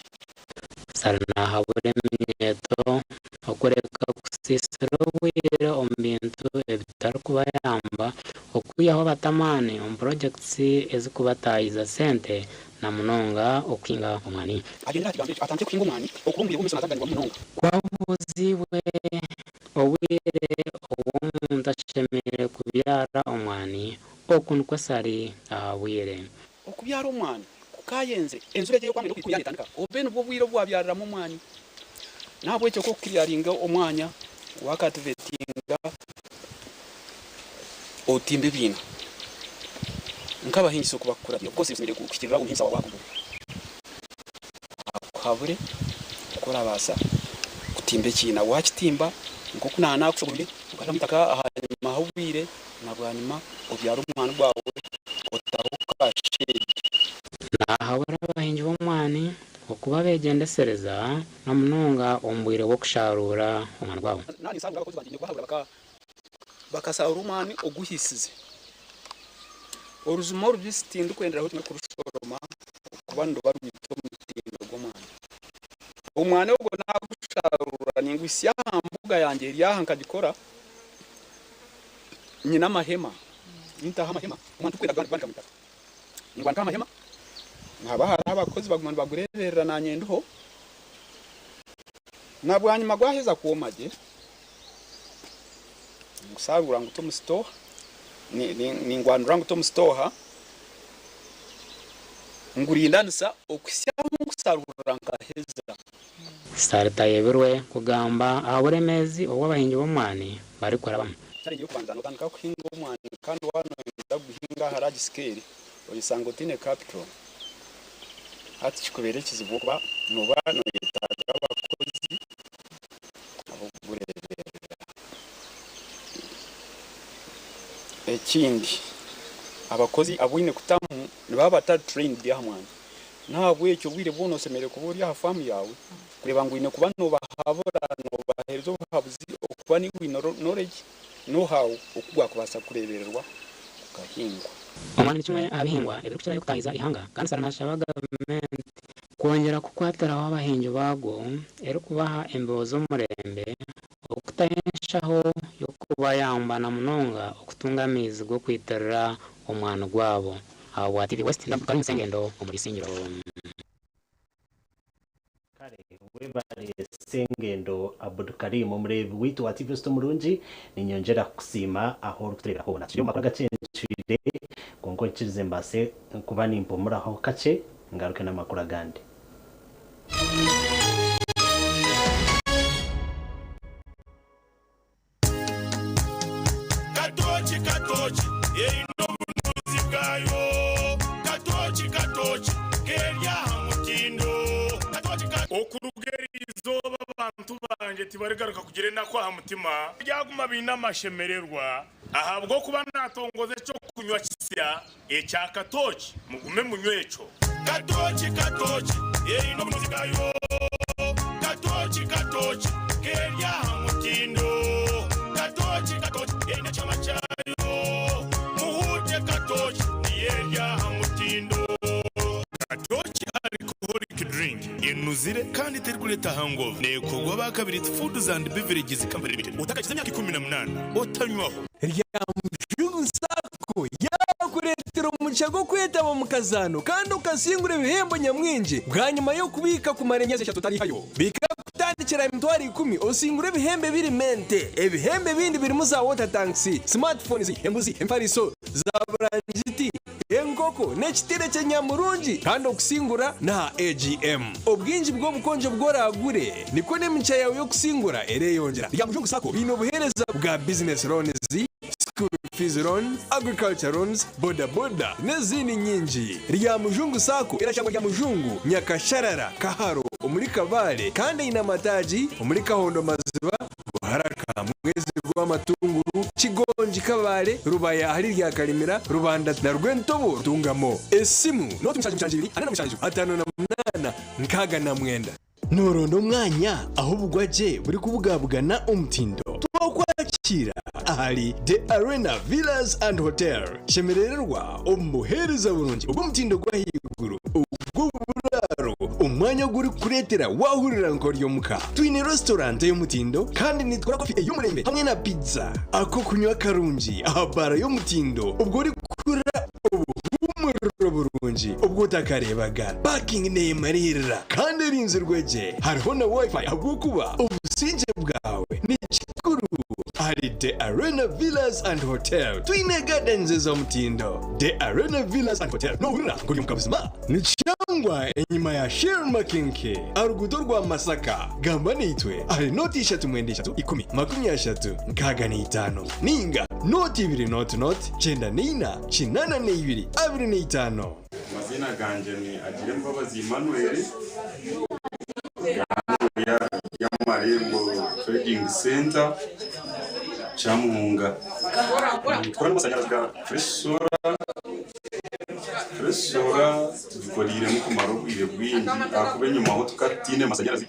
sarna habure minyeto okureka kusisira wire ombintu ebitari kubayamba okuyaho batamani on projects ezikubatayiza sente na munonga okinga omwani agenda atante kwinga umwani okurumbye kumisana zagandwa munonga kwabuziwe owire omuntu ashemere kubyara omwani okuntu kwasari ahabwire okubyara omwani kukayenze enzurege yo kwamira kuyandika obene bwo bwiro bwabyarira mu mwani nabwo cyo ko clearinga omwanya wakativetinga otimbe bina nkaba hinso kubakura byo kose simire kukirira uhinsa wako habure ukora basa kutimbe kina wakitimba ngo kunana kushobore ukaramutaka hanyuma hubire nabwanima obyara umwana gwawe otaruka shedi nahabura abahinji b'omwani okuba begendesereza na munonga ombwire wo kusharura omwana gwawe nani sanga abakozi banjye guhabura bakasarura umwani oguhisize oruzumo rubisitindu kwenderaho tumwe kurushoroma kubando barwito mutindo gw'omwani umwana ubwo nagusharura ningwisi yahambuga yanjye ryaha nkagikora nyina mahema ntaha mahema umuntu kwira ganda mutaka ngwanda amahema nkaba hari abakozi bagumana bagureberera na nyenduho nabwanyuma gwaheza kuomage ngusarura ngo tumustoha ni ngwandura ngo tumustoha ngurindanisa okusyamu ngusarura nkaheza sarita yebirwe kugamba aburemezi obw'abahingi b'omwani bari kurabamo cyari cyo kubanza no kanka kuhinga omwani kandi wano ndaguhinga haraji scale oyisanga utine capital hati kikubere kizibu kuba nuba no yetaga abakozi abo kugureberera ekindi abakozi abwine kutamu niba batari trained yahamwana ntabwo icyo bwire bono semere kuburi ha famu yawe kureba ngo ine kuba no bahabura no baherezo bahabuzi kuba ni knowledge know how okugwa kubasa kurebererwa ukahingwa omwana kimwe abihingwa ebirukira yokutangiza ihanga kandi saranasha government kongera kukwatira w'abahingi bago kubaha embeho z'omurembe okutahenshaho yokuba yambana munonga okutunga amaizi go kwitirira omwana gwabo abo ati West ndamukari musengendo omuri singiro kare webale sengendo Abdulkarim umurebi witu wa TV Stomurungi ninyongera kusima aho rukuterera hona cyo makuru gacenshire kongo nchize mbase kuba nimpomura aho kace ngaruke n'amakuru agandi katochi yeino bunuzi bwayo katochi kerya mutindo katochi okurugerizo babantu banje tibarigaruka kugire nako ha mutima byaguma binamashemererwa ahabwo kuba natongoze cyo kunywa kisya ecya katochi mugume munywecho katochi yeino bunuzi bwayo katochi kerya mutindo katochi yeino chama chayo muhuje katochi yerya mutindo katochi alcoholic drink inuzire kandi terkuleta hangover nekogwa bakabiri Foods and Beverages Company Limited utakagize myaka 18 otanywaho Sako yakuretera umucago kwetaba mu kazano kandi ukasingura ibihembo nyamwinji bwa nyuma yo kubika ku marenyeze cyatu tari hayo bika kutandikira imitwari 10 osingura ibihembe biri mente ibihembe bindi biri mu za water tanks smartphones embuzi empariso za branjiti enkoko n'ekitire cyanyamurungi kandi okusingura na AGM obwinji bwo bukonje bworagure niko n'emica yawe yo kusingura ereyongera yamujungu Sako bino buhereza bwa business loans school fees loan, agriculture loans, boda n'izindi nyinji. Rya Mujungu Sako irashangwa rya Mujungu Nyakasharara Kaharo omuri Kabale kandi ina mataji omuri Kahondo Maziba Haraka mwezi rw'amatunguru Kigonji Kabale Rubaya hari rya Kalimira Rubanda na Rwentobo tungamo esimu no tumushanjibiri anana mushanju 58 nkaga na mwenda norondo mwanya aho bugwaje buri kubugabugana umutindo twakwakira ahari The Arena Villas and Hotel shemererwa omuhereza burungi ubwo mutindo gwa higuru ubwo buraro umwanya guri kuretera wahurira nkoryo muka twine restaurant yo mutindo kandi nitwara coffee yo murembe hamwe na pizza ako kunywa karungi ahabara yo mutindo ubwo uri kura burungi ubwo takarebaga parking ne marira kandi rinze rweje hariho na wifi abukuba ubusinje bwawe ni chikuru hari The Arena Villas and Hotel twine gardens zo mutindo The Arena Villas and Hotel no hurira ngo yumkabuzima ni cyangwa enyuma ya Shell Makinke aruguto rwa Masaka gamba nitwe ari noti 3 nkaga ni 5 ninga noti 2 noti 9 chinana ne 2 abiri ni 5 mazina ganje ni Agire Mbabazi Emmanuel ya Marembo Trading Center Chamunga twari musanyaraga Fresora tukorire mu kumaro bwire bwindi akube nyuma aho tukatine masanyarazi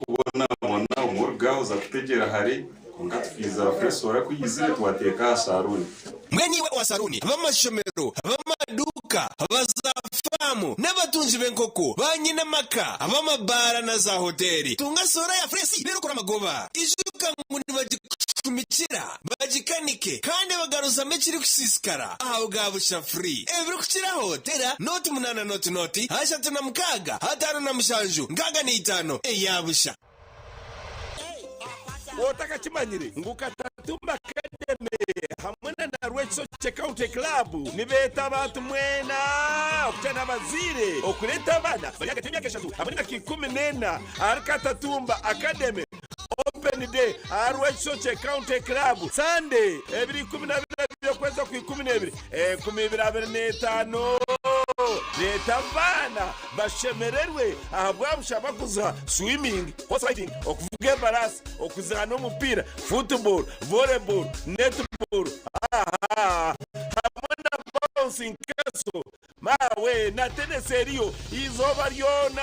kubona mona umurga uza kutegera hari kungatwiza Fresora kuyizire twateka saruni mwenyiwe wa saruni bamashomero bamaduka bazafamu n'abatunzi benkoko banyina maka abamabara na za hoteli tunga sora ya fresi berukora magoba ijuka ngo nibagikumikira bagikanike kandi bagaruza mekiri kusisikara aho gabusha free ebiri kukira hotela noti 8 noti hasha tuna mkaga hatano na mshanju ngaga ni 5 eyabusha Otaka chimanyire ngukatatumba Academy hamwe na Rweso Checkout Club nibeta abantu mwena kuchana bazire okuleta abana banyaka temyaka 3 hamwe na 14 arikatatumba Academy Open Day Rweso Checkout Club Sunday ebiri 12 byo kweza ku 12 12 leta abana bashemererwe ahabwa bushaba kuza swimming horse riding okuvuga balance okuzana umupira football volleyball netball hamwe na bouncing castle yawe na teneseriyo izoba ryona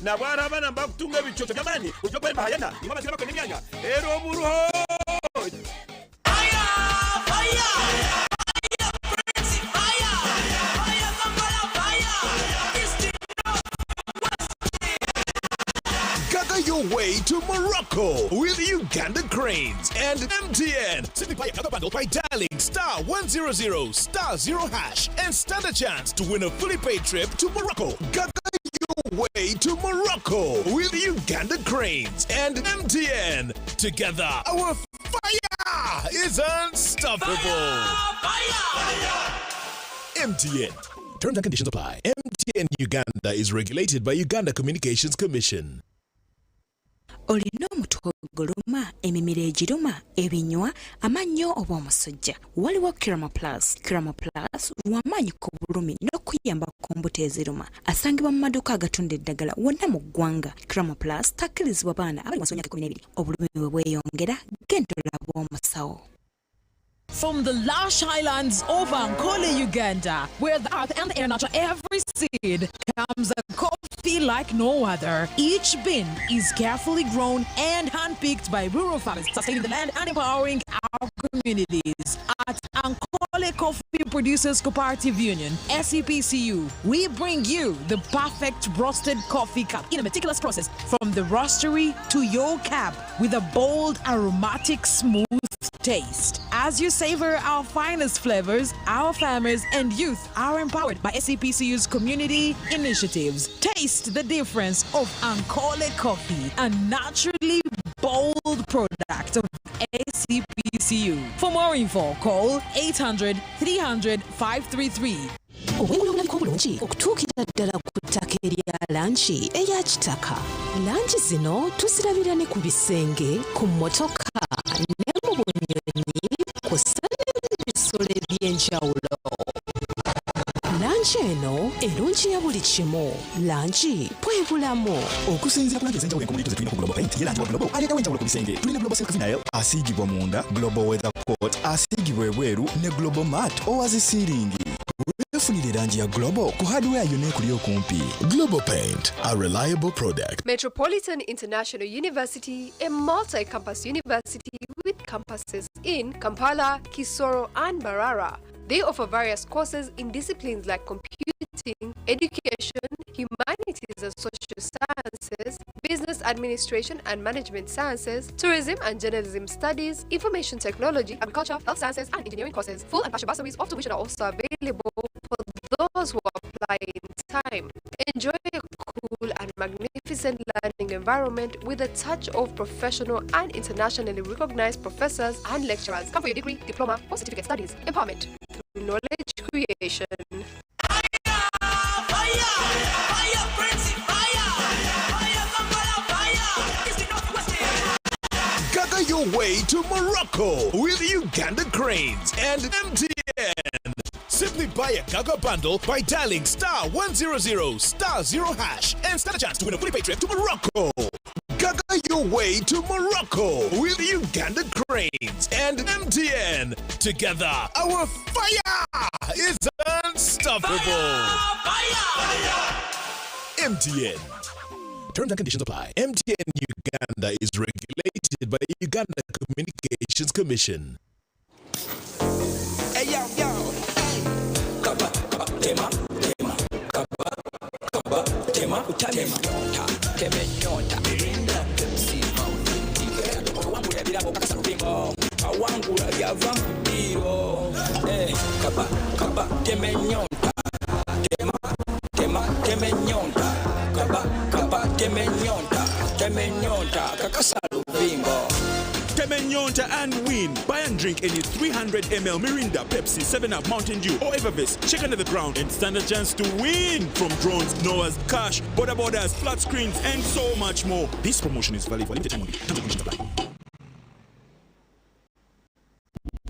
nabwara abana mbakutunga bicoco by'amani ujyo kwa mahayana imama ziraba kwenye myanya ero buruho Your way to Morocco with Uganda Cranes and MTN. Simply buy a Gaga bundle by dialing *100 *0# and stand a chance to win a fully paid trip to Morocco. Gaga your way to Morocco with Uganda Cranes and MTN. Together, our fire is unstoppable. MTN. Terms and conditions apply. MTN Uganda is regulated by Uganda Communications Commission. Olina omutwe guluma, emimiro egiruma, ebinywa, amannyo oba omusujja. Waliwo Kirama Plus. Kirama Plus lw'amaanyi ku bulumi n'okuyamba ku mbuto eziruma. Asangibwa mu maduuka agatunda eddagala wonna mu ggwanga. Kirama Plus takkirizibwa baana abali wansi w'emyaka 12. Obulumi bwe bweyongera, genda olabe omusawo. From the lush highlands of Ankole, Uganda, where the earth and the air nurture every seed, comes a coffee like no other. Each bean is carefully grown and handpicked by rural farmers, sustaining the land and empowering our communities. At Ankole Coffee Producers Cooperative Union, SCPCU, we bring you the perfect roasted coffee cup in a meticulous process from the roastery to your cup with a bold, aromatic, smooth taste. As you savor our finest flavors, our farmers and youth are empowered by SCPCU's community initiatives. Taste the difference of Ankole Coffee, a naturally bold product of SCPCU. For more info, call 800-300-533. Obwengula bulungi okutuukira ddala ku ttaka erya lanchi eya kitaka. Lanchi zino tuzirabira ne ku bisenge, ku mmotoka ne mu bunyonyi kw'ossa n'ebisolo eby'enjawulo. Lanchi eno erungi ya buli kimu. Lanchi bwe bulamu. Okusinziira ku lanchi ez'enjawulo enkomuliito ze tulina ku Global Paint, ye lanchi wa Global aleetawo enjawulo ku bisenge. Tulina Global Silk Vinyl asiigibwa munda, Global Weather Coat asiigibwa ebweru ne Global Matte owazi siiringi. Weefunire lanchi ya Global ku hardware yonna ekuli okumpi. Global Paint, a reliable product. Metropolitan International University, a multi-campus university with campuses in Kampala, Kisoro, and Mbarara. They offer various courses in disciplines like computing, education, humanities and social sciences, business administration and management sciences, tourism and journalism studies, information technology, agriculture, health sciences, and engineering courses. Full and partial bursaries of tuition are also available for those who apply in time. Enjoy a cool and magnificent learning environment with a touch of professional and internationally recognized professors and lecturers. Come for your degree, diploma, or certificate studies. Empowerment through knowledge creation. Gaga your way to Morocco with Uganda Cranes and MTN. Simply buy a Gaga bundle by dialing *100 *0# and stand a chance to win a fully paid trip to Morocco. Gaga your way to Morocco with Uganda Cranes and MTN. Together, our fire is unstoppable. MTN. Terms and conditions apply. MTN Uganda is regulated by the Uganda Communications Commission. Hey yo yo, hey, kaba tema tema, kaba tema tema, kebe nyota, irinda si mauti, wangula bila boka sarubingo, wangula yava mpiro, kaba teme nyota, teme nyota, kaba teme nyota, kakasarubingo. Temenyonta and win. Buy and drink any 300 ml Mirinda, Pepsi, 7-Up, Mountain Dew, or Evervest. Check under the ground and stand a chance to win from drones, Noah's, cash, border borders, flat screens, and so much more. This promotion is valid for limited time only. Terms and conditions apply.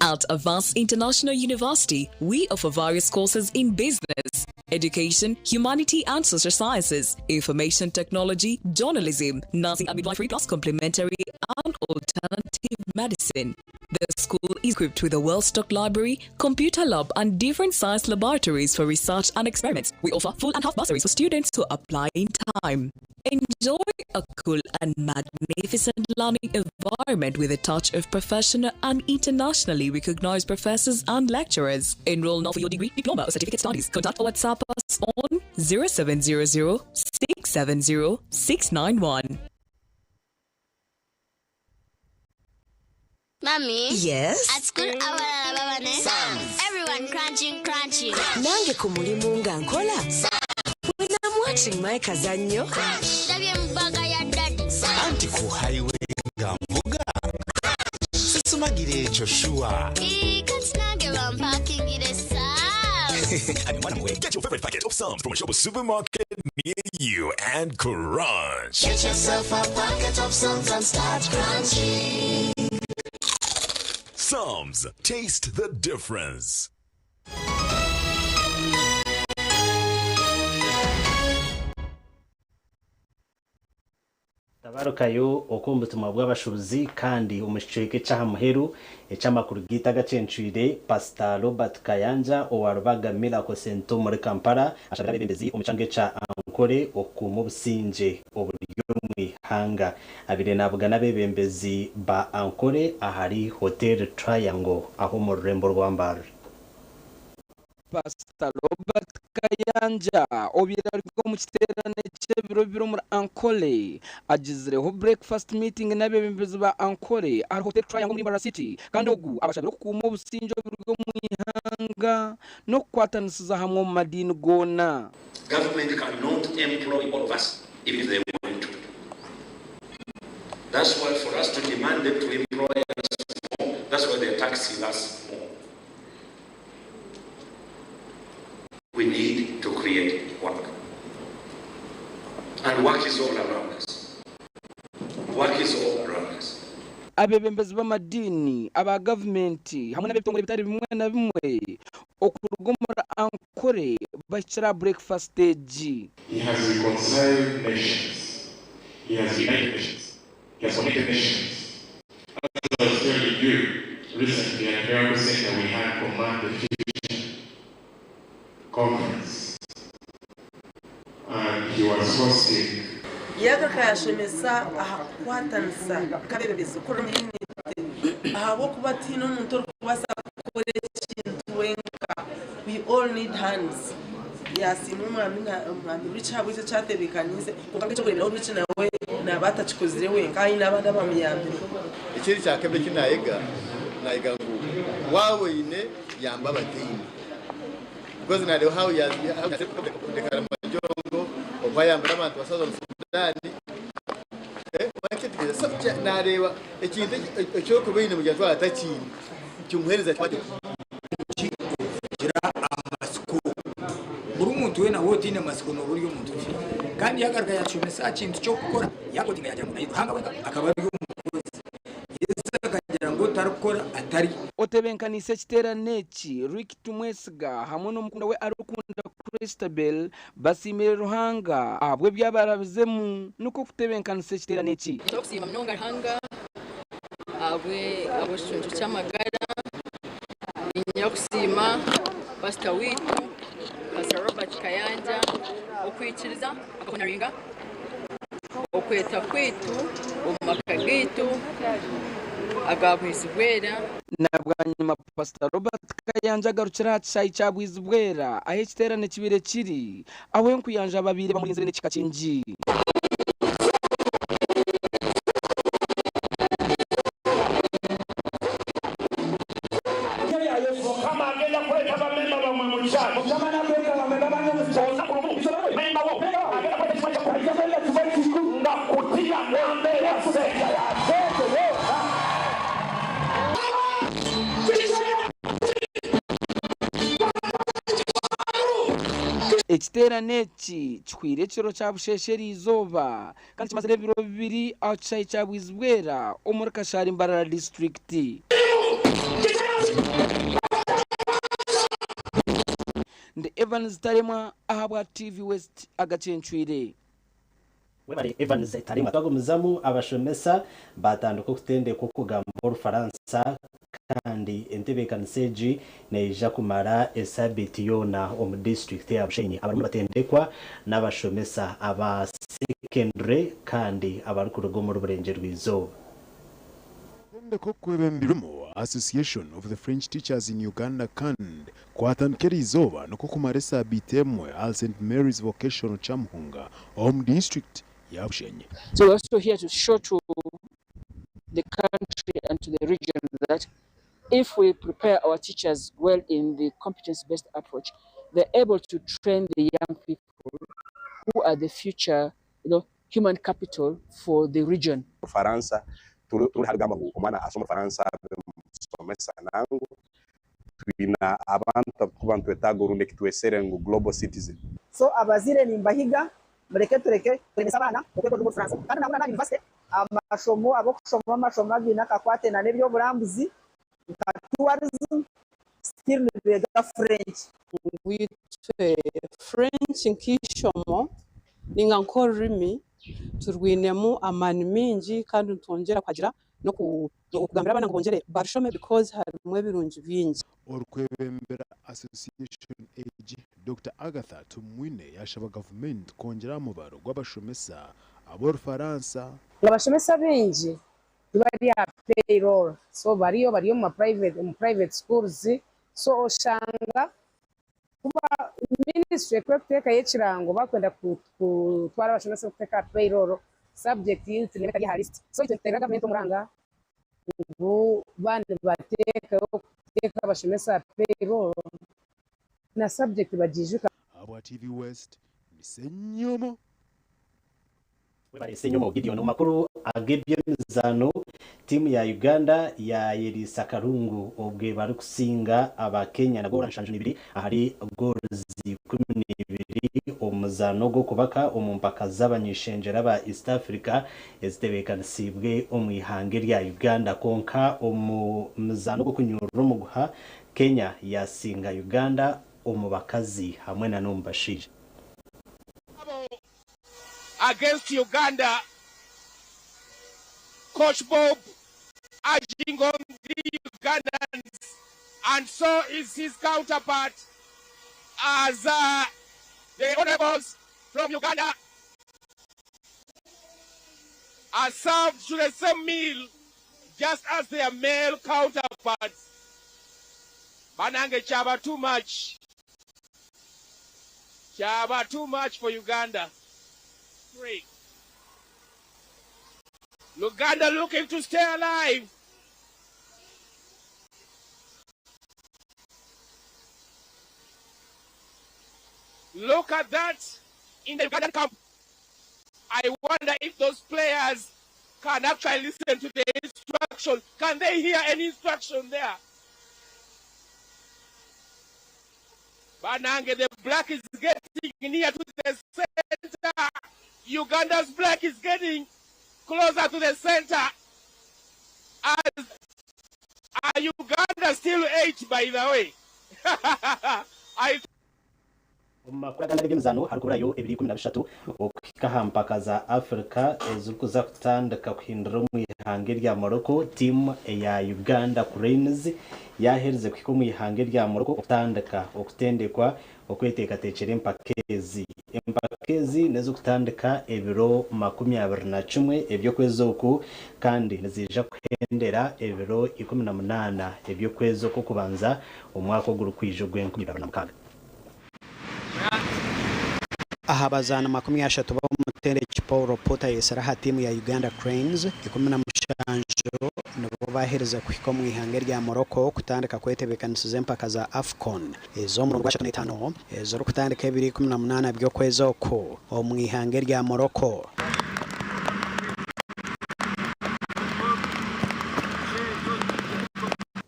At Avance International University, we offer various courses in business, education, humanity and social sciences, information technology, journalism, nursing and midwifery plus complementary and alternative medicine. The school is is equipped with a well-stocked library, computer lab, and different science laboratories for research and experiments. We offer full and half bursaries for students who apply in time. Enjoy a cool and magnificent learning environment with a touch of professional and internationally recognized professors and lecturers. Enroll now for your degree, diploma, or certificate studies. Contact or WhatsApp us on 0700 670 691. Mommy? Yes? At school, everyone crunching. Nange kumulimu nga nkola. When I'm watching my kazanyo. Anti ku highway nga mvuga. Sisumagire echo sure. And one way, get your favorite packet of Psalms from a shop supermarket near you and crunch. Get yourself a packet of Psalms and start crunching. Psalms, taste the difference. Tabarukayo okumbutumwa bw'abashubuzi kandi umushike cyaha muheru echamakuru gita Agacencwire Pastor Robert Kayanja owarubaga Miracle Center muri Kampala ashabira bembezi umucange ca Ankore okumu businje oburyo mwihanga abire navuga nabebembezi ba Ankore ahari Hotel Triangle aho mu Rembo rwambara. Pastor Robert Kayanja obira rwo mu kiterane cy'ebiro biro muri Ankole agizireho breakfast meeting n'abebembezi ba Ankole ari Hotel Triangle muri Mbarara City kandi ogu abashabira kumu businjo biro mwihanga no kwatanisiza hamwe mu madini gona. Government cannot employ all of us if they want to. That's why for us to demand them to employ us more, that's why they're taxing us more. We need to create work. And work is all around us. Work is all around us. Abebembezi b'amadini aba government hamwe n'abitongole bitari bimwe na bimwe okurugomora Ankore bashira breakfast stage. He has reconciled nations. He has united nations. He has connected nations. As I was telling you recently at Miracle Center, we had Command the Fusion Conference. And he was hosting. Yagakayashemesa ahakwatanisa kabebezi kuri minute ahabo kubatino muntu kubasa kore kintu wenka. We all need hands. Yasimuma mwami bicabu icyo cyatebekanyize kuko cyo kurera obici nawe nabatachikoziре wenka inabanda bamyambire. Ikiri cyakebe kinayega ngo wawe ine yamba batini. Because na leo how ya kudekara majongo obayambira abantu basaza Sudani bakitiriza sabya nareba ikintu cyo kubine mu gihe atakini cyumuhereza twade gira amasiko buri umuntu we na wote ine amasiko no buri umuntu kandi yagarga yacumesa kintu cyo gukora yakotinga yajya mu hanga akaba ari umukozi yesakagira ngo tarakora atari otebenkanise kiterane ki Rick Tumwesiga hamwe n'umukunda we arukunda Christabel basimire ruhanga abwe byabarabizemu nuko kutebenkanise kiterane ki toksima mnonga hanga abwe aboshunju cyamagara inyakusima Pastor Witu Pastor Robert Kayanja okwikiriza akakonaringa okweta kwetu omakagitu agabwizibwera nabwanyuma Pastor Robert Kayanja garukira cyayi cyabwizibwera ahe kiterane kibire kiri aho nkuyanja babiri bamurinzire n'ikikakingi ekiterane ki kikwire ekiro kya bushesheri izoba kandi kimaze ebiro bibiri aho cyayi cyabwizibwera omuri Kashari Mbarara district. Ndi Evans Tarema ahabwa TV West Agacencwire. Webari Evans Tarema twagomuzamu abashomesa batanduka kutende ko kugamba Ufaransa kandi entebekaniseji neija kumara esabiti yona omu district ya Bushenyi abarimu batendekwa n'abashomesa aba secondary kandi abari ku rugo muri Burenge rw'izuba. Association of the French Teachers in Uganda CAND kwatankera izoba no kukumara esabiti emwe al St Mary's Vocational Chamhunga home district ya Bushenyi. So we're also here to show to the country and to the region that if we prepare our teachers well in the competence-based approach, they're able to train the young people who are the future, human capital for the region. Faransa turihagamba umwana asoma Faransa somesa nangu twina abantu etago runde kitwesere ngo global citizen. So abazire nimbahiga mureke tureke twemesa abana kuko rwo Faransa kandi nabona na university amashomo abo kushoma amashomo abina kakwate na nebyo burambuzi tourism still the French with French nkishomo ninga nkorimi turwinemu amani mingi kandi tongera kwagira no kugambira abana ngongere barshome because harimwe birungi bingi. Orkwebembera Association AG Dr. Agatha Tumwine yashaba government kongera mubaro gw'abashomesa abor Faransa abashomesa bengi bari ya payroll so bariyo mu private schools so oshanga kuba ministry kweteka yechirango bakwenda kutwara abashomesa kuteka payroll subject youth limeka ya list so itera government umuranga ubu bandi bateka abashomesa payroll na subject bajijuka abo TV West misenyomo Senyomo Gideon makuru agebyemizano timu ya Uganda ya Elisa Karungu obwe bari kusinga abakenya na gora nshanju 2 ahari goals 12 omuzano go kubaka omumpaka z'abanyishenjera ba East Africa ezitebekanasibwe omwihange rya Uganda konka omuzano go kunyura mu guha Kenya yasinga Uganda omubakazi hamwe na Numbashije against Uganda. Coach Bob urging on the Ugandans, and so is his counterpart as the honorables from Uganda are served to the same meal just as their male counterparts. Banange chaba too much. Chaba too much for Uganda. Uganda looking to stay alive. Look at that in the Ugandan camp. I wonder if those players can actually listen to the instruction. Can they hear any instruction there? Banange, the black is getting near to the center. Uganda's black is getting closer to the center. As Uganda still 8, by the way. Makuru y'imizano harukurayo 2013 okikahampaka za Africa ezukuza kutandika kuhindura mu ihange rya Morocco team ya Uganda Cranes yahereze kwiko mu ihange rya Morocco kutandika okutendekwa okweteka tekere empakezi nezo kutandika ebiro 21 ebyo kwezoku kandi nezija kuhendera ebiro 18 ebyo kwezoku kubanza omwaka oguru kwijo gwe2026 aha bazana 30 ba mutende Paul Pota yesara timu ya Uganda Cranes 17 nabo bahereza kwiko mu ihange rya Morocco kutandika kwetebekanisiza empaka za AFCON ezo mu 2025 ezo kutandika 2018 byo kwezoko mu ihange rya Morocco.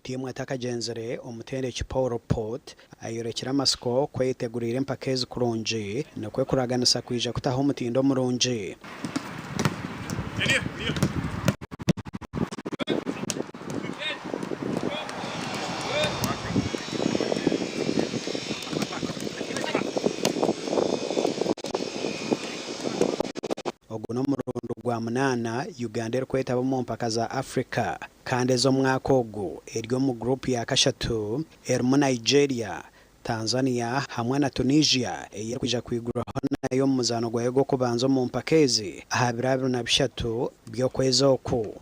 Timu ataka jenzere omutende Paul Port ayorekera masiko kwetegurira empakezi kurunji no kwekuraganisa kwija kutaho mutindo murunji. Oguno murundo gwa munana Uganda kwetaba mu mpaka za Africa kandi ezo mwaka ogwo eryo mu group ya kashatu erimu Nigeria, Tanzania hamwe na Tunisia eyeri kuja kwiguraho nayo mu muzano gwayo gwo kubanza mu mpaka ezi aha 23 by'okwezi oku.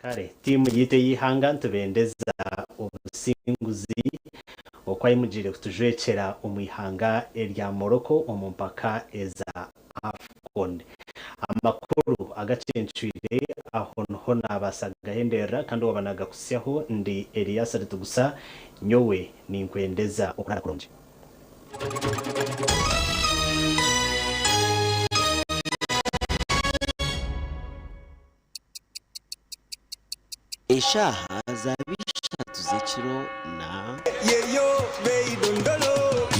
Kare timu yite yihanga ntubendeza obusinguzi okwayimugire kutujwekera omwihanga erya Morocco omumpaka eza AFCON. Amakuru agacencwire aho noho nabasagahendera kandi wabanaga kusyaho ndi Elias Rutugusa nyowe ninkwendeza okurara kurungi. Eshaha za bishatu z'ekiro na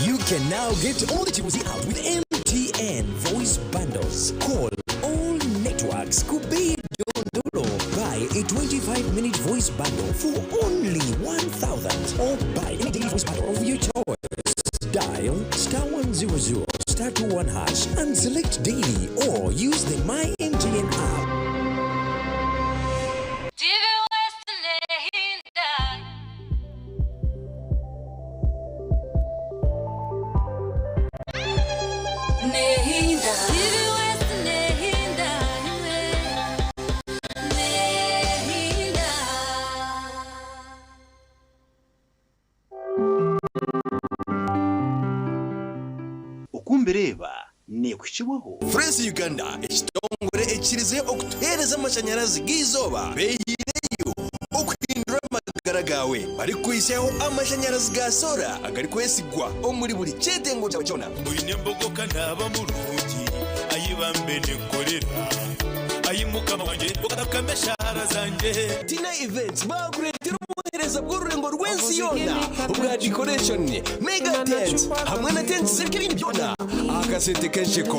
You can now get all that you see out with MTN voice bundles. Call all networks. Kubi Dondolo. Buy a 25-minute voice bundle for only 1,000 or buy any daily voice bundle of your choice. Dial *100 *21# and select daily or use the My MTN app. Ukumbereba ne kukibaho France Uganda ekitongole ekirize okutereza amashanyarazi gizoba beyireyo okuhindura amagara gawe bari kwisaho amashanyarazi ga sola agari kwesigwa omuri buli kyetengo cyawe cyona Uyine mbogoka ntaba mulungi ayibambe nekorera ayimukama wanje okakameshara zanje Tina Events bakuretera umuhereza bw'ururengo rw'ensi yona ubwa decoration mega tent hamwe na tent z'ibindi byona akasente kenshi ko